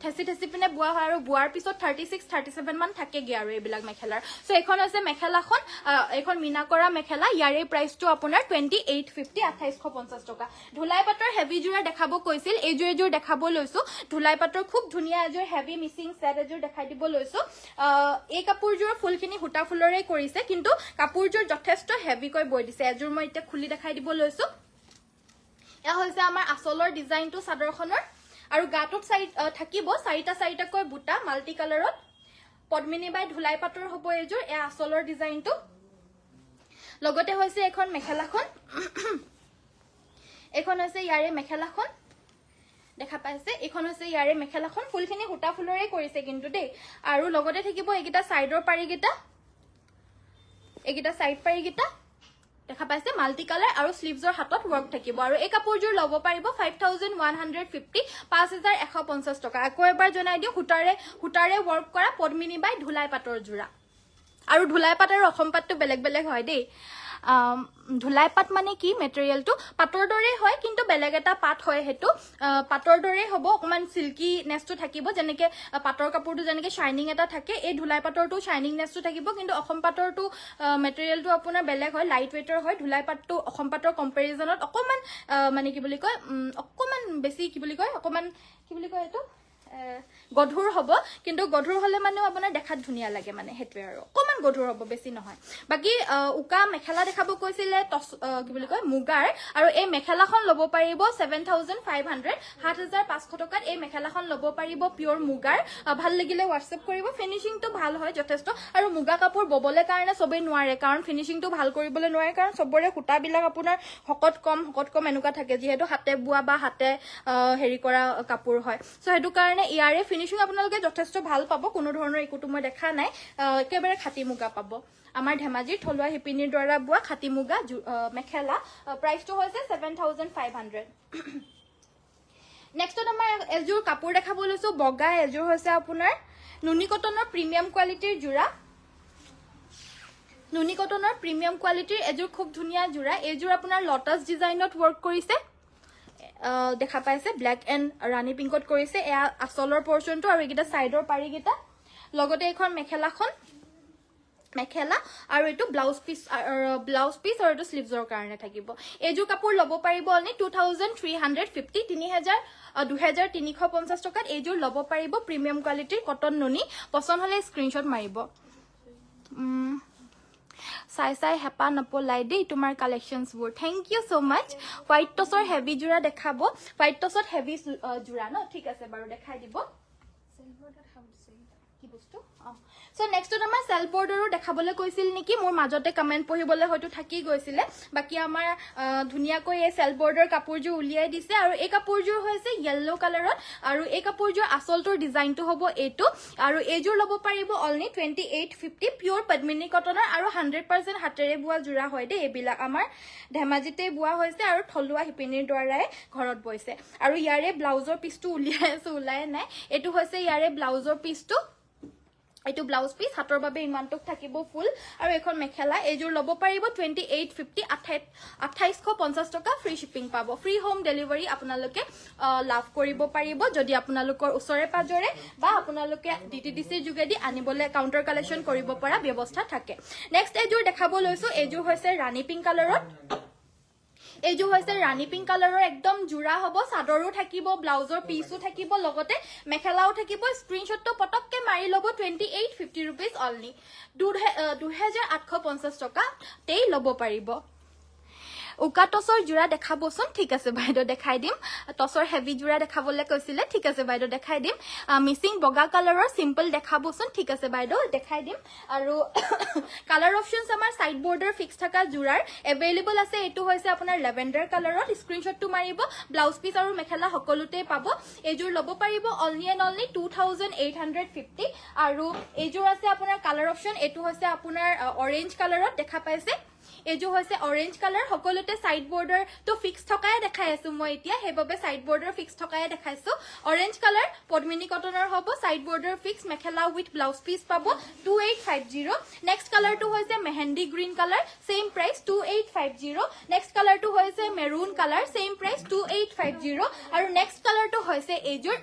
থেসি পিনে বুয়া হয় আৰু বুয়াৰ পিছত 36 37 মান থাকেগে আৰু এইবিলাক মেখেলাৰ সো এখন আছে মেখেলাখন এখন মিনা কৰা মেখেলা ইয়াৰে প্ৰাইসটো আপোনাৰ 2850 2850 টকা ধুলাই পাটৰ হেভি জোৰা দেখাব কৈছিল এজোৰ দেখাব লৈছো ধুলাই পাটৰ খুব ধুনিয়া এজোৰ হেভি মিসিং সেট এজোৰ দেখাই দিব লৈছো এই কাপোৰজোৰ ফুলখিনি হুটা ফুলৰে কৰিছে কিন্তু কাপোৰজোৰ যথেষ্ট হেভি কৈ বৈ দিছে এজোৰ মই এতিয়া খুলি দেখাই দিব লৈছো এয়া হৈছে আমাৰ আসলৰ ডিজাইনটো সাদৰখনৰ আৰু গাটোত থাকিব চাৰিটা কৈ বুটা মাল্টি কালাৰত পদ্মিনী বাই ধুলাই পাটৰ হ'ব এজোৰ এয়া আসলৰ ডিজাইনটো লগতে হৈছে এখন মেখেলাখন এখন হৈছে ইয়াৰে মেখেলাখন দেখা পাইছে এখন হৈছে ইয়াৰে মেখেলাখন ফুলখিনি হুটা ফুলৰে কৰিছে কিন্তু দেই আৰু লগতে থাকিব এইগিটা সাইডৰ পাৰিগিটা এইগিটা সাইড পাৰিগিটা দেখা পাইছে মাল্টি কালাৰ আৰু স্লিভছৰ হাতত ওয়াৰ্ক থাকিব আৰু এই কাপোৰজোৰ লব পাৰিব 5150 5150 টকা আকৌ এবাৰ জনাই দিও হুটাৰে ওয়াৰ্ক কৰা পদ্মিনী বাই ধুলাই পাটৰ জোৰা আৰু ধুলাই পাট আৰু অসম পাটটো বেলেগ হয় দেই ধুলাই পাট মানে কি মেটেৰিয়েলটো পাটৰ দৰে হয় কিন্তু বেলেগ এটা পাট হয় হেতু পাটৰ দৰে হ'ব অকমান সিল্কি নেছটো থাকিব যেনেকে পাটৰ কাপোৰটো যেনেকে শাইনিং এটা থাকে এই ধুলাই পাটৰটো শাইনিং নেছটো থাকিব কিন্তু অসম পাটৰটো মেটেৰিয়েলটো আপোনাৰ বেলেগ হয় লাইট ওয়েটৰ হয় ধুলাই পাটটো অসম পাটৰ কম্পেৰিজনত অকমান মানে কি বুলি কয় অকমান বেছি কি বুলি কয় অকমান কি বুলি কয় এটো গধুৰ হ'ব কিন্তু গধুৰ হলে মানে আপোনাৰ দেখাত ধুনিয়া লাগে মানে হেতুৱে আৰু অকমান গধুৰ হ'ব বেছি নহয় বাকি উকা মেখেলা দেখাব কৈছিলে কি বুলি কয় মুগাৰ আৰু এই মেখেলাখন লব পাৰিব 7500 7500 টকাত এই মেখেলাখন লব পাৰিব পিওৰ মুগাৰ ভাল লাগিলে WhatsApp কৰিব ফিনিশিংটো ভাল হয় যথেষ্ট আৰু মুগা কাপোৰ ববলে কাৰণে সবে নোৱাৰে কাৰণ ফিনিশিংটো ভাল কৰিবলৈ নোৱাৰে কাৰণ সবৰে খুটা বিলাক আপোনাৰ হকত কম এনেকুৱা থাকে যেহেতু হাতে বুয়া বা হাতে হেৰি কৰা কাপোৰ হয় সো হেতু কাৰণে ইয়াৰে ফিনিশিং আপোনালোকে যথেষ্ট ভাল পাব কোনো ধৰণৰ একোটো মই দেখা নাই একেবাৰে খাটি মুগা পাব আমাৰ ধেমাজিৰ থলুৱা হিপিনিৰ দ্বাৰা বুয়া খাটি মুগা মেখেলা প্ৰাইসটো হৈছে 7500 নেক্সটত আমাৰ এজোৰ কাপোৰ দেখাব লৈছো বগা এজোৰ হৈছে আপোনাৰ নুনি কটনৰ প্ৰিমিয়াম কোৱালিটিৰ জোৰা নুনি কটনৰ প্ৰিমিয়াম কোৱালিটিৰ এজোৰ খুব ধুনিয়া জোৰা এজোৰ আপোনাৰ লটাস ডিজাইনত ওয়াৰ্ক কৰিছে দেখা পাইছে ব্ল্যাক এন্ড ৰানী পিংকত কৰিছে এয়া আসলৰ পোৰশনটো আৰু এগিটা সাইডৰ পাৰিগিটা লগতে এখন মেখেলা আৰু এটো ব্লাউজ পিস আৰু এটো স্লিভছৰ কাৰণে থাকিব এজু কাপোৰ লব পাৰিব অনলি 2350 2350 টকাত এজু লব পাৰিব প্ৰিমিয়াম কোৱালিটিৰ কটন নুনি পছন্দ হলে স্ক্ৰিনশ্বট মাৰিব সাই হেপা নপলাই দেই তোমাৰ কালেকশনস বোৰ thank you so mass white টসৰ heavy জোৰা দেখাব হোয়াইট টসত হেভি জোৰা ন ঠিক আছে বাৰু দেখাই দিব কি বস্তু সো নেক্সট আমাৰ সেল বৰ্ডাৰো দেখাবলৈ কৈছিল নেকি মোৰ মাজতে কমেন্ট পঢ়িবলৈ হয়তো থাকি গৈছিলে বাকি আমাৰ ধুনিয়াকৈ এই সেল বৰ্ডাৰ কাপোৰজোৰ উলিয়াই দিছে আৰু এই কাপোৰজোৰ হৈছে ইয়েলো কালাৰত আৰু এই কাপোৰজোৰ আসলটোৰ ডিজাইনটো হ'ব এটো আৰু এজোৰ লব পাৰিব অনলি 2850 পিওৰ পদ্মিনী কটনৰ আৰু 100% হাতেৰে বুৱা জোৰা হয় দে এবিলা আমাৰ ধেমাজিতে বুৱা হৈছে আৰু থলুৱা হিপিনিৰ দ্বাৰাই ঘৰত বৈছে আৰু ইয়াৰে ব্লাউজৰ পিসটো উলিয়াই নাই এটো হৈছে ইয়াৰে ব্লাউজৰ পিসটো এইটো ব্লাউজ পিস হাতৰ বাবে ইমানটক থাকিব ফুল আৰু এখন মেখেলা এজোৰ লব পাৰিব 2850 2850 টকা ফ্ৰী শিপিং পাব ফ্ৰী হোম ডেলিভাৰী আপোনালোকে লাভ কৰিব পাৰিব যদি আপোনালোকৰ ওচৰে পাজৰে বা আপোনালোকে ডিটিডিসি যোগেদি আনিবলে কাউন্টাৰ কালেকশন কৰিব পৰা ব্যৱস্থা থাকে নেক্সট এজোৰ দেখাব লৈছো এজোৰ হৈছে ৰাণী পিংক কালাৰত এজো হৈছে ৰাণী পিংক কালাৰৰ একদম জুৰা হ'ব সাদৰো থাকিব ব্লাউজৰ পিসও থাকিব লগতে মেখেলাও থাকিব স্ক্ৰিনশ্বটটো পটককে মাৰি লব 2850 रुपीस অনলি 2850 টকা তেই লব পাৰিব উকা টসৰ জুৰা দেখাবচোন ঠিক আছে বাইদেউ দেখাই দিম টসৰ হেভি জুৰা দেখাবলে কৈছিলে ঠিক আছে বাইদেউ দেখাই দিম মিসিং বগা কালাৰৰ সিম্পল দেখাবচোন ঠিক আছে বাইদেউ দেখাই দিম আৰু কালাৰ অপশনস আমাৰ সাইড বৰ্ডাৰ ফিক্স থকা জুৰাৰ এভেইলেবল আছে এটো হৈছে আপোনাৰ লেভেন্ডাৰ কালাৰত স্ক্ৰিনশ্বটটো মাৰিব ব্লাউজ পিস আৰু মেখেলা সকলোতে পাব এজোৰ লব পাৰিব অনলি এণ্ড অনলি 2850 আৰু এজোৰ আছে আপোনাৰ কালাৰ অপশন এটো হৈছে আপোনাৰ অৰেঞ্জ কালাৰত দেখা পাইছে এজো হৈছে অৰেঞ্জ কালাৰ সকলোতে সাইড বৰ্ডাৰ তো ফিক্স থকায় দেখাই আছো মই এতিয়া হেববে সাইড বৰ্ডাৰ ফিক্স থকায় দেখাইছো অৰেঞ্জ কালাৰ পদ্মিনী কটনৰ হ'ব সাইড বৰ্ডাৰ ফিক্স মেখেলা উইথ ব্লাউজ পিস পাব 2850 নেক্সট কালাৰটো হৈছে মেহেন্দি green colour same price 2850 next কালাৰটো হৈছে মেৰুন কালাৰ সেম প্ৰাইস 2850 আৰু নেক্সট কালাৰটো হৈছে এজোৰ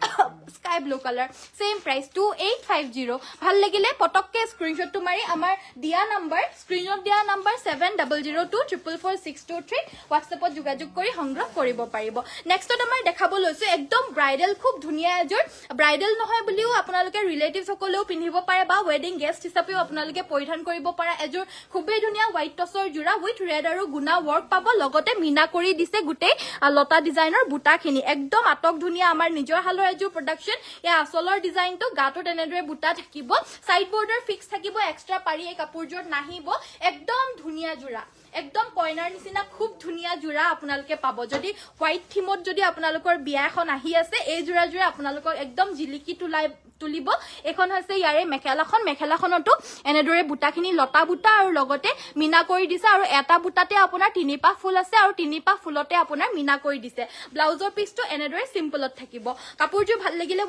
sky blue colour same price 2850 ভাল লাগিলে পটককে স্ক্ৰিনশ্বটটো মাৰি আমাৰ দিয়া নাম্বাৰ স্ক্ৰিনত দিয়া নাম্বাৰ 7002444623 WhatsAppত যোগাযোগ কৰি সংগ্ৰহ কৰিব পাৰিব নেক্সটত আমাৰ দেখাব লৈছো একদম ব্ৰাইডাল খুব ধুনিয়া এজোৰ ব্ৰাইডাল নহয় বুলিও আপোনালোকে ৰিলেটিভস সকলেও পিন্ধিব পাৰে বা ওয়েডিং গেষ্ট হিচাপেও আপোনালোকে পৰিধান কৰিব পাৰে এজোৰ খুবেই ধুনিয়া হোৱাইট টসৰ জুৰা উইথ ৰেড আৰু গুনা ওয়াৰ্ক পাব লগতে মিনা কৰি দিছে গুটেই লতা ডিজাইনৰ বুটাখিনি একদম আটক ধুনিয়া আমাৰ নিজৰ হালৰ এজোৰ প্ৰডাকশন এ আসলৰ ডিজাইনটো গাটো তেনেদৰে বুটা থাকিব সাইড বৰ্ডাৰ ফিক্স থাকিব এক্সট্ৰা পাৰি এই কাপোৰজোৰ নাহিব একদম ধুনিয়া জুৰা একদম কইনাৰ নিচিনা খুব ধুনিয়া জুৰা আপোনালোকে পাব যদি হোৱাইট থিমত যদি আপোনালোকৰ বিয়া এখন আহি আছে এই জুৰা আপোনালোকক একদম জিলিকি তুলিব এখন হৈছে ইয়াৰে মেখেলাখনটো এনেদৰে বুটাখিনি লতা বুটা আৰু লগতে মিনা কৰি দিছে আৰু এটা বুটাতে আপোনাৰ তিনিপা ফুল আছে আৰু তিনিপা ফুলতে আপোনাৰ মিনা কৰি দিছে ব্লাউজৰ পিসটো এনেদৰে সিম্পলত থাকিব কাপোৰজোৰ ভাল লাগিলে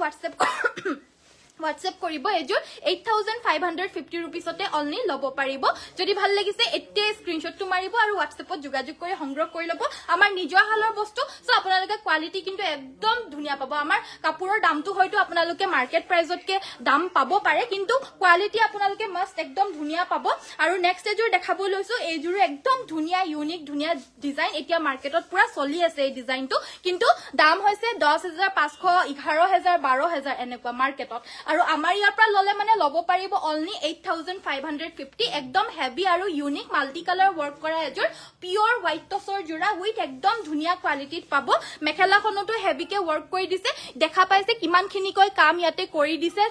WhatsApp কৰিব এজোৰ 8550 रुपीसতে অনলি লব পাৰিব যদি ভাল লাগিছে এতে স্ক্ৰিনশ্বটটো মাৰিব আৰু WhatsAppত যোগাযোগ কৰি সংগ্ৰহ কৰি লব আমাৰ নিজৰ হালৰ বস্তু সো আপোনালোকে কোৱালিটি কিন্তু একদম ধুনিয়া পাব আমাৰ কাপোৰৰ দামটো হয়তো আপোনালোকে মাৰ্কেট প্ৰাইজতকে দাম পাব পাৰে কিন্তু কোৱালিটি আপোনালোকে মাস্ট একদম ধুনিয়া পাব আৰু নেক্সট এজোৰ দেখাব লৈছো এজোৰ একদম ধুনিয়া ইউনিক ধুনিয়া ডিজাইন এতিয়া মাৰ্কেটত পুৰা চলি আছে এই ডিজাইনটো কিন্তু দাম হৈছে 10500 11000 12000 এনেকুৱা মাৰ্কেটত আৰু আমাৰ ইয়াৰ পৰা ললে মানে লব পাৰিব অনলি 8550 একদম হেভি আৰু ইউনিক মাল্টি কালাৰ ওয়াৰ্ক কৰা এজোৰ পিওৰ হোৱাইট টসৰ জোৰা উইথ একদম ধুনিয়া কোৱালিটিত পাব মেখেলাখনটো হেভিকে ওয়াৰ্ক কৰি দিছে দেখা পাইছে কিমানখিনি কয় কাম ইয়াতে কৰি দিছে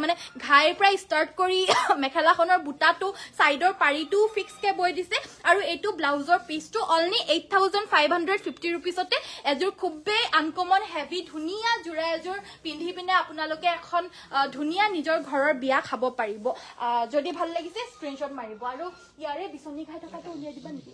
মানে ঘাইৰ পৰা ষ্টাৰ্ট কৰি মেখেলাখনৰ বুটাটো সাইডৰ পাৰিটো ফিক্স কে বৈ দিছে আৰু এটো ব্লাউজৰ পিসটো অনলি 8550 रुपीसতে এজোৰ খুবেই আনকমন হেভি ধুনিয়া জোৰা এজোৰ পিন্ধি পিনে আপোনালোকে এখন ধুনিয়া নিজৰ ঘৰৰ বিয়া খাব পাৰিব যদি ভাল লাগিছে স্ক্ৰিনশ্বট মাৰিব আৰু ইয়াৰে বিছনি খাই থকাটো উলিয়াই দিবা নেকি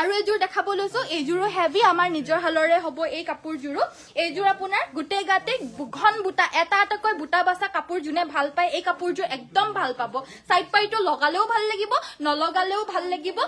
আৰু এজোৰ দেখাব লৈছো এজোৰো হেভি আমাৰ নিজৰ হালৰে হ'ব এই কাপোৰজোৰো এজোৰ আপোনাৰ গুটে গাতে ঘন বুটা এটা এটাকৈ বুটা বাছা কাপোৰ জুনে ভাল পায় এই কাপোৰজোৰ একদম ভাল পাব সাইড পাইটো লগালেও ভাল লাগিব নলগালেও ভাল লাগিব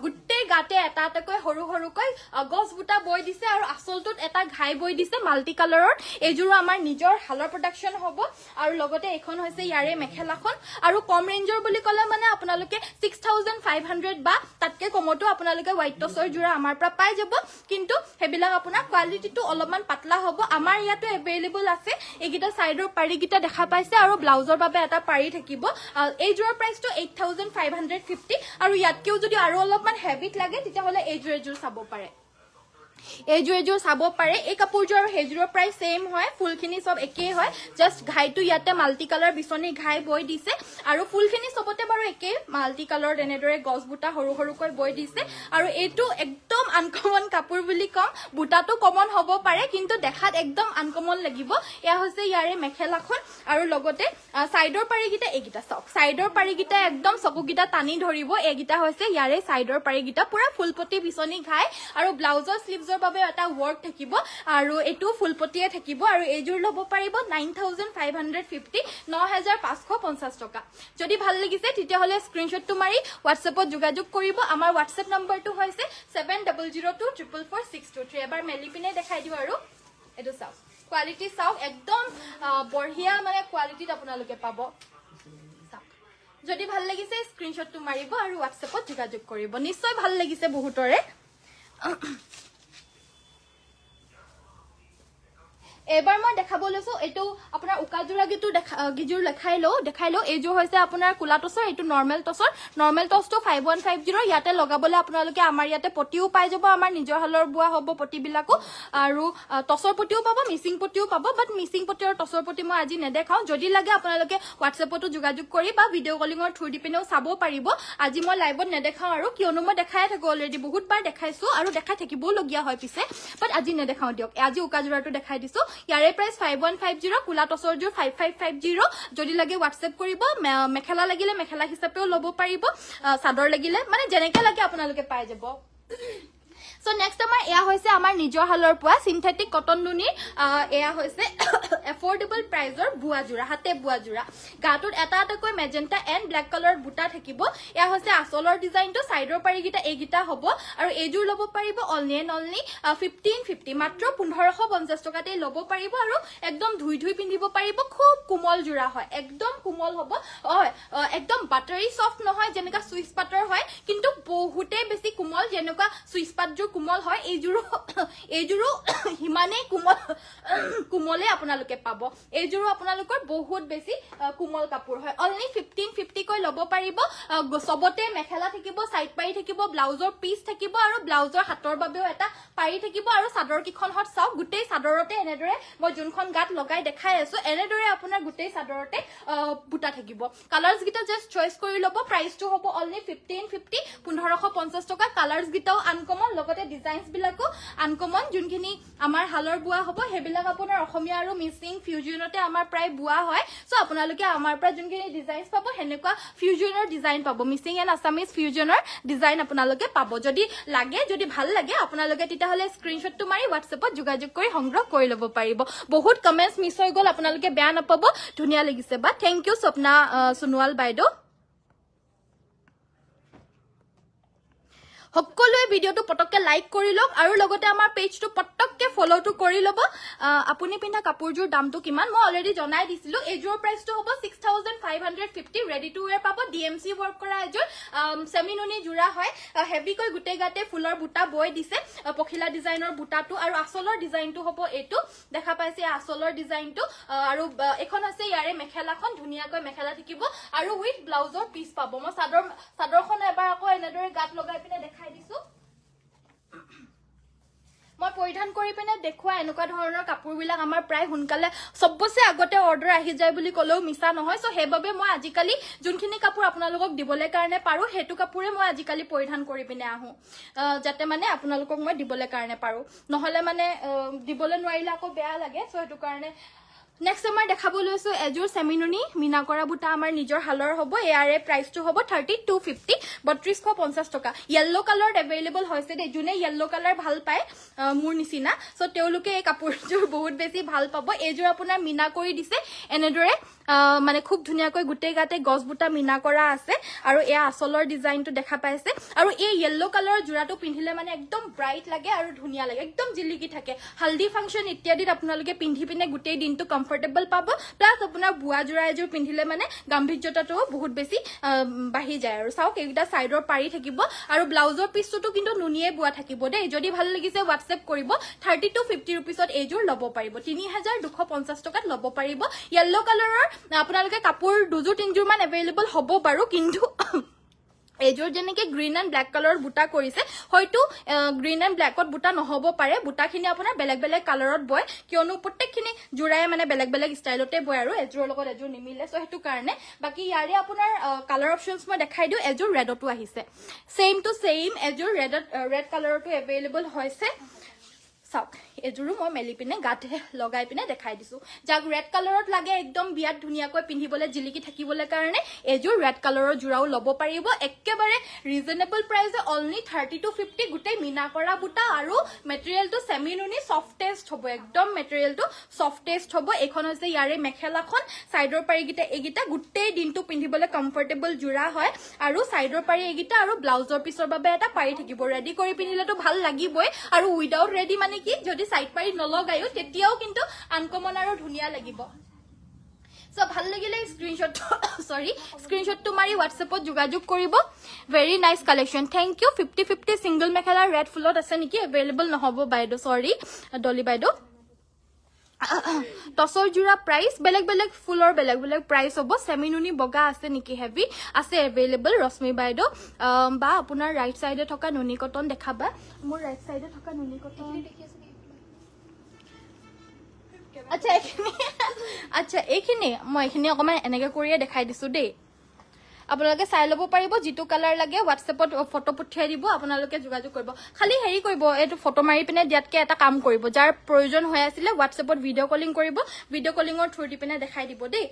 গুটে গাতে এটা এটাকৈ সৰু সৰুকৈ গছ বুটা বৈ দিছে আৰু আসলটোত এটা ঘাই বৈ দিছে মাল্টি কালাৰৰ এজোৰো আমাৰ নিজৰ হালৰ প্ৰডাকশন হ'ব আৰু লগতে এখন হৈছে ইয়াৰে মেখেলাখন আৰু কম ৰেঞ্জৰ বুলি কলে মানে আপোনালোকে 6500 বা তাতকে কমতো আপোনালোকে হোৱাইট টসৰ জোৰা আমাৰ পৰা পাই যাব কিন্তু হেবিলাক আপোনাৰ কোৱালিটিটো অলপমান পাতলা হ'ব আমাৰ ইয়াতে এভেইলেবল আছে এইগিটা সাইডৰ পাৰিগিটা দেখা পাইছে আৰু ব্লাউজৰ বাবে এটা পাৰি থাকিব এই জোৰাৰ প্ৰাইসটো 8550 আৰু ইয়াতকেও যদি আৰু অলপমান হেভিত লাগে তেতিয়া হলে এই জোৰ চাব পাৰে এজোৰ চাব পাৰে এই কাপোৰজোৰ আৰু হেজোৰৰ প্ৰাইস সেম হয় ফুলখিনি সব একে হয় জাস্ট ঘাইটো ইয়াতে মাল্টি কালাৰ বিছনি ঘাই বৈ দিছে আৰু ফুলখিনি সবতে বাৰু একে মাল্টি কালাৰ এনেদৰে গছ বুটা সৰু সৰুকৈ বৈ দিছে আৰু এটো একদম আনকমন কাপোৰ বুলি কম বুটাটো কমন হ'ব পাৰে কিন্তু দেখাত একদম আনকমন লাগিব এয়া হৈছে ইয়াৰে মেখেলাখন আৰু লগতে সাইডৰ পাৰিগিটা এগিটা সক সাইডৰ পাৰিগিটা একদম চকুগিটা টানি ধৰিব এগিটা হৈছে ইয়াৰে সাইডৰ পাৰিগিটা পুৰা ফুলপতি বিছনি ঘাই আৰু ব্লাউজৰ স্লিভছ ব্লাউজৰ বাবে এটা ওয়াৰ্ক থাকিব আৰু এটো ফুলপটিয়ে থাকিব আৰু এইজোৰ লব পাৰিব 9550 9550 টকা যদি ভাল লাগিছে তেতিয়া হলে স্ক্ৰিনশ্বটটো মাৰি WhatsAppত যোগাযোগ কৰিব আমাৰ WhatsApp নম্বৰটো হৈছে 7002444623 এবাৰ মেলি পিনে দেখাই দিও আৰু এটো চাও কোৱালিটি চাও একদম বঢ়িয়া মানে কোৱালিটিত আপোনালোকে পাব যদি ভাল লাগিছে স্ক্ৰিনশ্বটটো মাৰিব আৰু WhatsAppত যোগাযোগ কৰিব নিশ্চয় ভাল লাগিছে বহুতৰে এবাৰ মই দেখাব লৈছো এটো আপোনাৰ উকাজোৰা গিটো গিজুৰ দেখাইলো এইজোৰ হৈছে আপোনাৰ কুলা টছৰ এটো নৰমাল টছটো 5150 ইয়াতে লগাবলে আপোনালোকে আমাৰ ইয়াতে পটিও পাই যাব আমাৰ নিজৰ হালৰ বুৱা হ'ব পটি বিলাকো আৰু টছৰ পটিও পাব মিসিং পটিও পাব বাট মিসিং পটি আৰু টছৰ পটি মই আজি নেদেখাও যদি লাগে আপোনালোকে WhatsAppতো যোগাযোগ কৰি বা ভিডিও কলিঙৰ থ্ৰু দি পিনেও চাব পাৰিব আজি মই লাইভত নেদেখাও আৰু কিয়নো মই দেখাই থাকো অলৰেডি বহুত বাৰ দেখাইছো আৰু দেখাই থাকিবও লগিয়া হয় পিছে বাট আজি নেদেখাও দিয়ক আজি উকাজোৰাটো দেখাই দিছো ইয়াৰে প্ৰাইস 5150 কুলা টছৰ জোৰ 5550 যদি লাগে WhatsApp কৰিব মেখেলা লাগিলে মেখেলা হিচাপেও লব পাৰিব সাদৰ লাগিলে মানে জেনেকে লাগে আপোনালোকে পাই যাব So next আমাৰ এয়া হৈছে আমাৰ নিজৰ হালৰ পোৱা সিনথেটিক কটন নুনি এয়া হৈছে এফোৰ্ডেবল প্ৰাইজৰ বুৱা জোৰা হাতে বুৱা জোৰা গাটোত এটা এটাকৈ মেজেন্টা এন্ড ব্ল্যাক কালাৰ বুটা থাকিব এয়া হৈছে আসলৰ ডিজাইনটো সাইডৰ পাৰিগিটা এইগিটা হ'ব আৰু এইজোৰ লব পাৰিব অনলি 1550 মাত্ৰ 1550 টকাতে লব পাৰিব আৰু একদম ধুই পিন্ধিব পাৰিব খুব কোমল জোৰা হয় একদম কোমল হ'ব একদম বাটাৰী সফট নহয় যেনেকা সুইচ পাটৰ হয় কিন্তু বহুতে বেছি কোমল যেনেকা সুইচ পাটৰ কোমল হয় এইজুৰো হিমানে কোমলে আপোনালোকে পাব এইজুৰো আপোনালোকৰ বহুত বেছি কোমল কাপোৰ হয় অনলি 1550 কৈ লব পাৰিব সবতে মেখেলা থাকিব সাইড পাৰি থাকিব ব্লাউজৰ পিস থাকিব আৰু ব্লাউজৰ হাতৰ বাবেও এটা পাৰি থাকিব আৰু সাদৰ কিখন হট চাও গুটেই সাদৰতে এনেদৰে মই যোনখন গাত লগাই দেখাই আছো এনেদৰে আপোনাৰ গুটেই সাদৰতে বুটা থাকিব কালাৰস গিটা জাস্ট চয়েস কৰি লব প্ৰাইসটো হ'ব অনলি 1550 1550 টকা কালাৰস গিটাও আনকমন লগতে ডিজাইনস বিলাকো আনকমন যোনখিনি আমাৰ হালৰ বুৱা হ'ব হেবিলাক আপোনাৰ অসমীয়া আৰু মিসিং ফিউজনতে আমাৰ প্ৰায় বুৱা হয় সো আপোনালোকে আমাৰ পৰা যোনখিনি ডিজাইনস পাব হেনেকুৱা ফিউজনৰ ডিজাইন পাব মিসিং এন্ড আসামিজ ফিউজনৰ ডিজাইন আপোনালোকে পাব যদি লাগে যদি ভাল লাগে আপোনালোকে তিতা হলে স্ক্ৰিনশ্বটটো মাৰি WhatsAppত যোগাযোগ কৰি সংগ্ৰহ কৰি লব পাৰিব বহুত কমেন্টস মিছ হৈ গল আপোনালোকে বেয়া নাপাব ধুনিয়া লাগিছে বা থ্যাংক ইউ স্বপ্না সুনৱাল বাইদো সকলোৱে ভিডিওটো পটককে লাইক কৰি লওক আৰু লগতে আমাৰ পেজটো পটককে ফলোটো কৰি লব আপুনি পিন্ধা কাপোৰজোৰ দামটো কিমান মই অলৰেডি জনাই দিছিলো এজোৰ প্ৰাইসটো হ'ব 6550 ৰেডি টু ওয়্যাৰ পাব ডিএমসি ওয়াৰ্ক কৰা এজোৰ সেমি নুনি জোৰা হয় হেভি কৈ গুটে গাতে ফুলৰ বুটা বৈ দিছে পখিলা ডিজাইনৰ বুটাটো আৰু আসলৰ ডিজাইনটো হ'ব এটো দেখা পাইছে আসলৰ ডিজাইনটো আৰু এখন আছে ইয়াৰে মেখেলাখন ধুনিয়াকৈ মেখেলা থাকিব আৰু উইথ ব্লাউজৰ পিস পাব মই সাদৰখন এবাৰ আকৌ এনেদৰে গাত লগাই পিনে দেখাই দিছো মই পৰিধান কৰি পিনে দেখুৱা এনেকুৱা ধৰণৰ কাপোৰ বিলাক আমাৰ প্ৰায় হুনকালে সববছে আগতে অৰ্ডাৰ আহি যায় বুলি কলেও মিছা নহয় সো হেবাবে মই আজিকালি যোনখিনি কাপোৰ আপোনালোকক দিবলে কাৰণে পাৰো হেতু কাপোৰে মই আজিকালি পৰিধান কৰি পিনে আহো যাতে মানে আপোনালোকক মই দিবলে কাৰণে পাৰো নহলে মানে দিবলে নোৱাৰিলে আকৌ বেয়া লাগে সো হেতু কাৰণে নেক্সট আমাৰ দেখাব লৈছো এজোৰ সেমিনুনি মিনা কৰা বুটা আমাৰ নিজৰ হালৰ হ'ব ইয়াৰে প্ৰাইসটো হ'ব 3250 3250 টকা ইয়েলো কালাৰ अवेलेबल হৈছে দে জুনে ইয়েলো কালাৰ ভাল পায় মোৰ নিচিনা সো তেওলোকে এই কাপোৰজোৰ বহুত বেছি ভাল পাব এজোৰ আপোনাৰ মিনা কৰি দিছে এনেদৰে মানে খুব ধুনিয়াকৈ গুটে গাতে গছ বুটা মিনা কৰা আছে আৰু এয়া আসলৰ ডিজাইনটো দেখা পাইছে আৰু এই ইয়েলো কালাৰৰ জোৰাটো পিন্ধিলে মানে একদম ব্ৰাইট লাগে আৰু ধুনিয়া লাগে একদম জিলিকি থাকে হালদি ফাংচন ইত্যাদিত আপোনালোকে পিন্ধি পিনে গুটেই দিনটো কমফৰ্টেবল পাব প্লাস আপোনাৰ বুৱা জোৰা এজোৰ পিন্ধিলে মানে গাম্ভীৰ্যতাটো বহুত বেছি বাঢ়ি যায় আৰু চাওক এইটা সাইডৰ পাৰি থাকিব আৰু ব্লাউজৰ পিছটো কিন্তু নুনিয়ে বুৱা থাকিব দে যদি ভাল লাগিছে WhatsApp কৰিব 3250 रुपीसত এজোৰ লব পাৰিব 3250 টকাত লব পাৰিব ইয়েলো কালাৰৰ আপোনালোকে কাপোৰ দুজোৰ তিনজোৰ মান अवेलेबल হ'ব বাৰু কিন্তু এজোৰ যেনেকে গ্ৰীন এন্ড ব্ল্যাক কালাৰৰ বুটা কৰিছে হয়তো গ্ৰীন এন্ড ব্ল্যাকত বুটা নহব পাৰে বুটাখিনি আপোনাৰ বেলেগ বেলেগ কালাৰত বয় কিয়নো প্ৰত্যেকখিনি জোৰাই মানে বেলেগ বেলেগ ষ্টাইলতে বয় আৰু এজোৰ লগত এজোৰ নিমিলে সো হেতু কাৰণে বাকি ইয়াৰে আপোনাৰ কালাৰ অপচনস মই দেখাই দিও এজোৰ ৰেডটো আহিছে সেম টু সেম এজোৰ ৰেড কালাৰটো अवेलेबल হৈছে চাওক এযোৰো মই মেলি পিনে গাতে লগাই পিনে দেখাই দিছো যাক ৰেড কালাৰত লাগে একদম বিয়াত ধুনীয়াকৈ পিন্ধিবলৈ জিলিকি থাকিবলৈ কাৰণে এযোৰ ৰেড কালাৰৰ জোৰাও ল'ব পাৰিব একেবাৰে ৰিজনেবল প্ৰাইসে অনলি 30 to 50 গুটেই মিনা কৰা বুটা আৰু মেটেৰিয়েলটো সেমি নুনি সফটেষ্ট হ'ব একদম মেটেৰিয়েলটো সফটেষ্ট হ'ব এখন হৈছে ইয়াৰে মেখেলাখন সাইডৰ পাৰি গিটা এগিটা গুটেই দিনটো পিন্ধিবলৈ কমফৰ্টেবল জোৰা হয় আৰু সাইডৰ পাৰি এগিটা আৰু ব্লাউজৰ পিছৰ বাবে এটা পাৰি থাকিব ৰেডি কৰি পিনিলেটো ভাল লাগিবই আৰু উইদাউট ৰেডি মানে কি যদি সাইড পাৰি নলগায়ো তেতিয়াও কিন্তু আনকমন আৰু ধুনিয়া লাগিব সো ভাল লাগিলে স্ক্ৰিনশ্বটটো মাৰি WhatsAppত যোগাযোগ কৰিব very nice collection thank you 50-50 single mekhela red ফুলত আছে নেকি अवेलेबल নহব বাইদো সৰি ডলি বাইদো টসৰ জোৰা প্ৰাইস বেলেগ বেলেগ ফুলৰ বেলেগ বেলেগ প্ৰাইস হ'ব সেমিনুনি বগা আছে নেকি হেভি আছে अवेलेबल ৰশ্মি বাইদো বা আপোনাৰ ৰাইট সাইডে থকা নুনি কটন দেখাবা মোৰ ৰাইট সাইডে থকা নুনি কটন দেখি আছে আচ্ছা এইখিনি মই এইখিনি অকমান এনেকে কৰিয়ে দেখাই দিছো দেই আপোনালোকে চাই লব পাৰিব যেটো কালাৰ লাগে WhatsAppত ফটো পঠিয়াই দিব আপোনালোকে যোগাযোগ কৰিব খালি হেৰি কৰিব এটো ফটো মাৰি পিনে দিয়াতকে এটা কাম কৰিব যাৰ প্ৰয়োজন হৈ আছিল WhatsAppত ভিডিও কলিং কৰিব ভিডিও কলিংৰ থ্ৰু দি পিনে দেখাই দিব দেই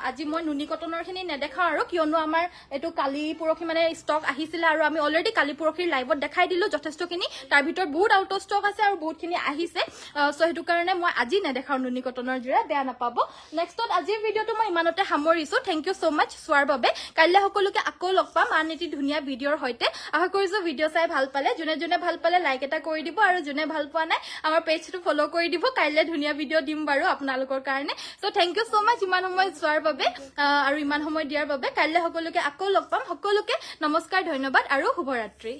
আজি মই নুনি কটনৰ খিনি নেদেখাও আৰু কিয়নো আমাৰ এটো কালি পুৰখি মানে ষ্টক আহিছিল আৰু আমি অলৰেডি কালি পুৰখিৰ লাইভত দেখাই দিলো যথেষ্টখিনি তাৰ ভিতৰত বহুত আউট অফ ষ্টক আছে আৰু বহুতখিনি আহিছে সো হেতু কাৰণে মই আজি নেদেখাও নুনি কটনৰ জোৰা বেয়া নাপাব নেক্সটত আজিৰ ভিডিওটো মই ইমানতে সামৰিছো থ্যাংক ইউ সো মাচ সোৱাৰ বাবে কাইলে সকলোকে আকৌ লগ পাম আন এটি ধুনিয়া ভিডিওৰ হৈতে আশা কৰিছো ভিডিও চাই ভাল পালে জুনে ভাল পালে লাইক এটা কৰি দিব আৰু জুনে ভাল পোৱা নাই আমাৰ পেজটো ফলো কৰি দিব কাইলে ধুনিয়া ভিডিও দিম বাৰু আপোনালোকৰ কাৰণে সো থ্যাংক ইউ সো মাচ ইমান সময় সোৱাৰ বাবে আৰু ইমান সময় দিয়াৰ বাবে কাইলে সকলোকে আকৌ লগ পাম সকলোকে নমস্কাৰ ধন্যবাদ আৰু শুভৰাত্ৰি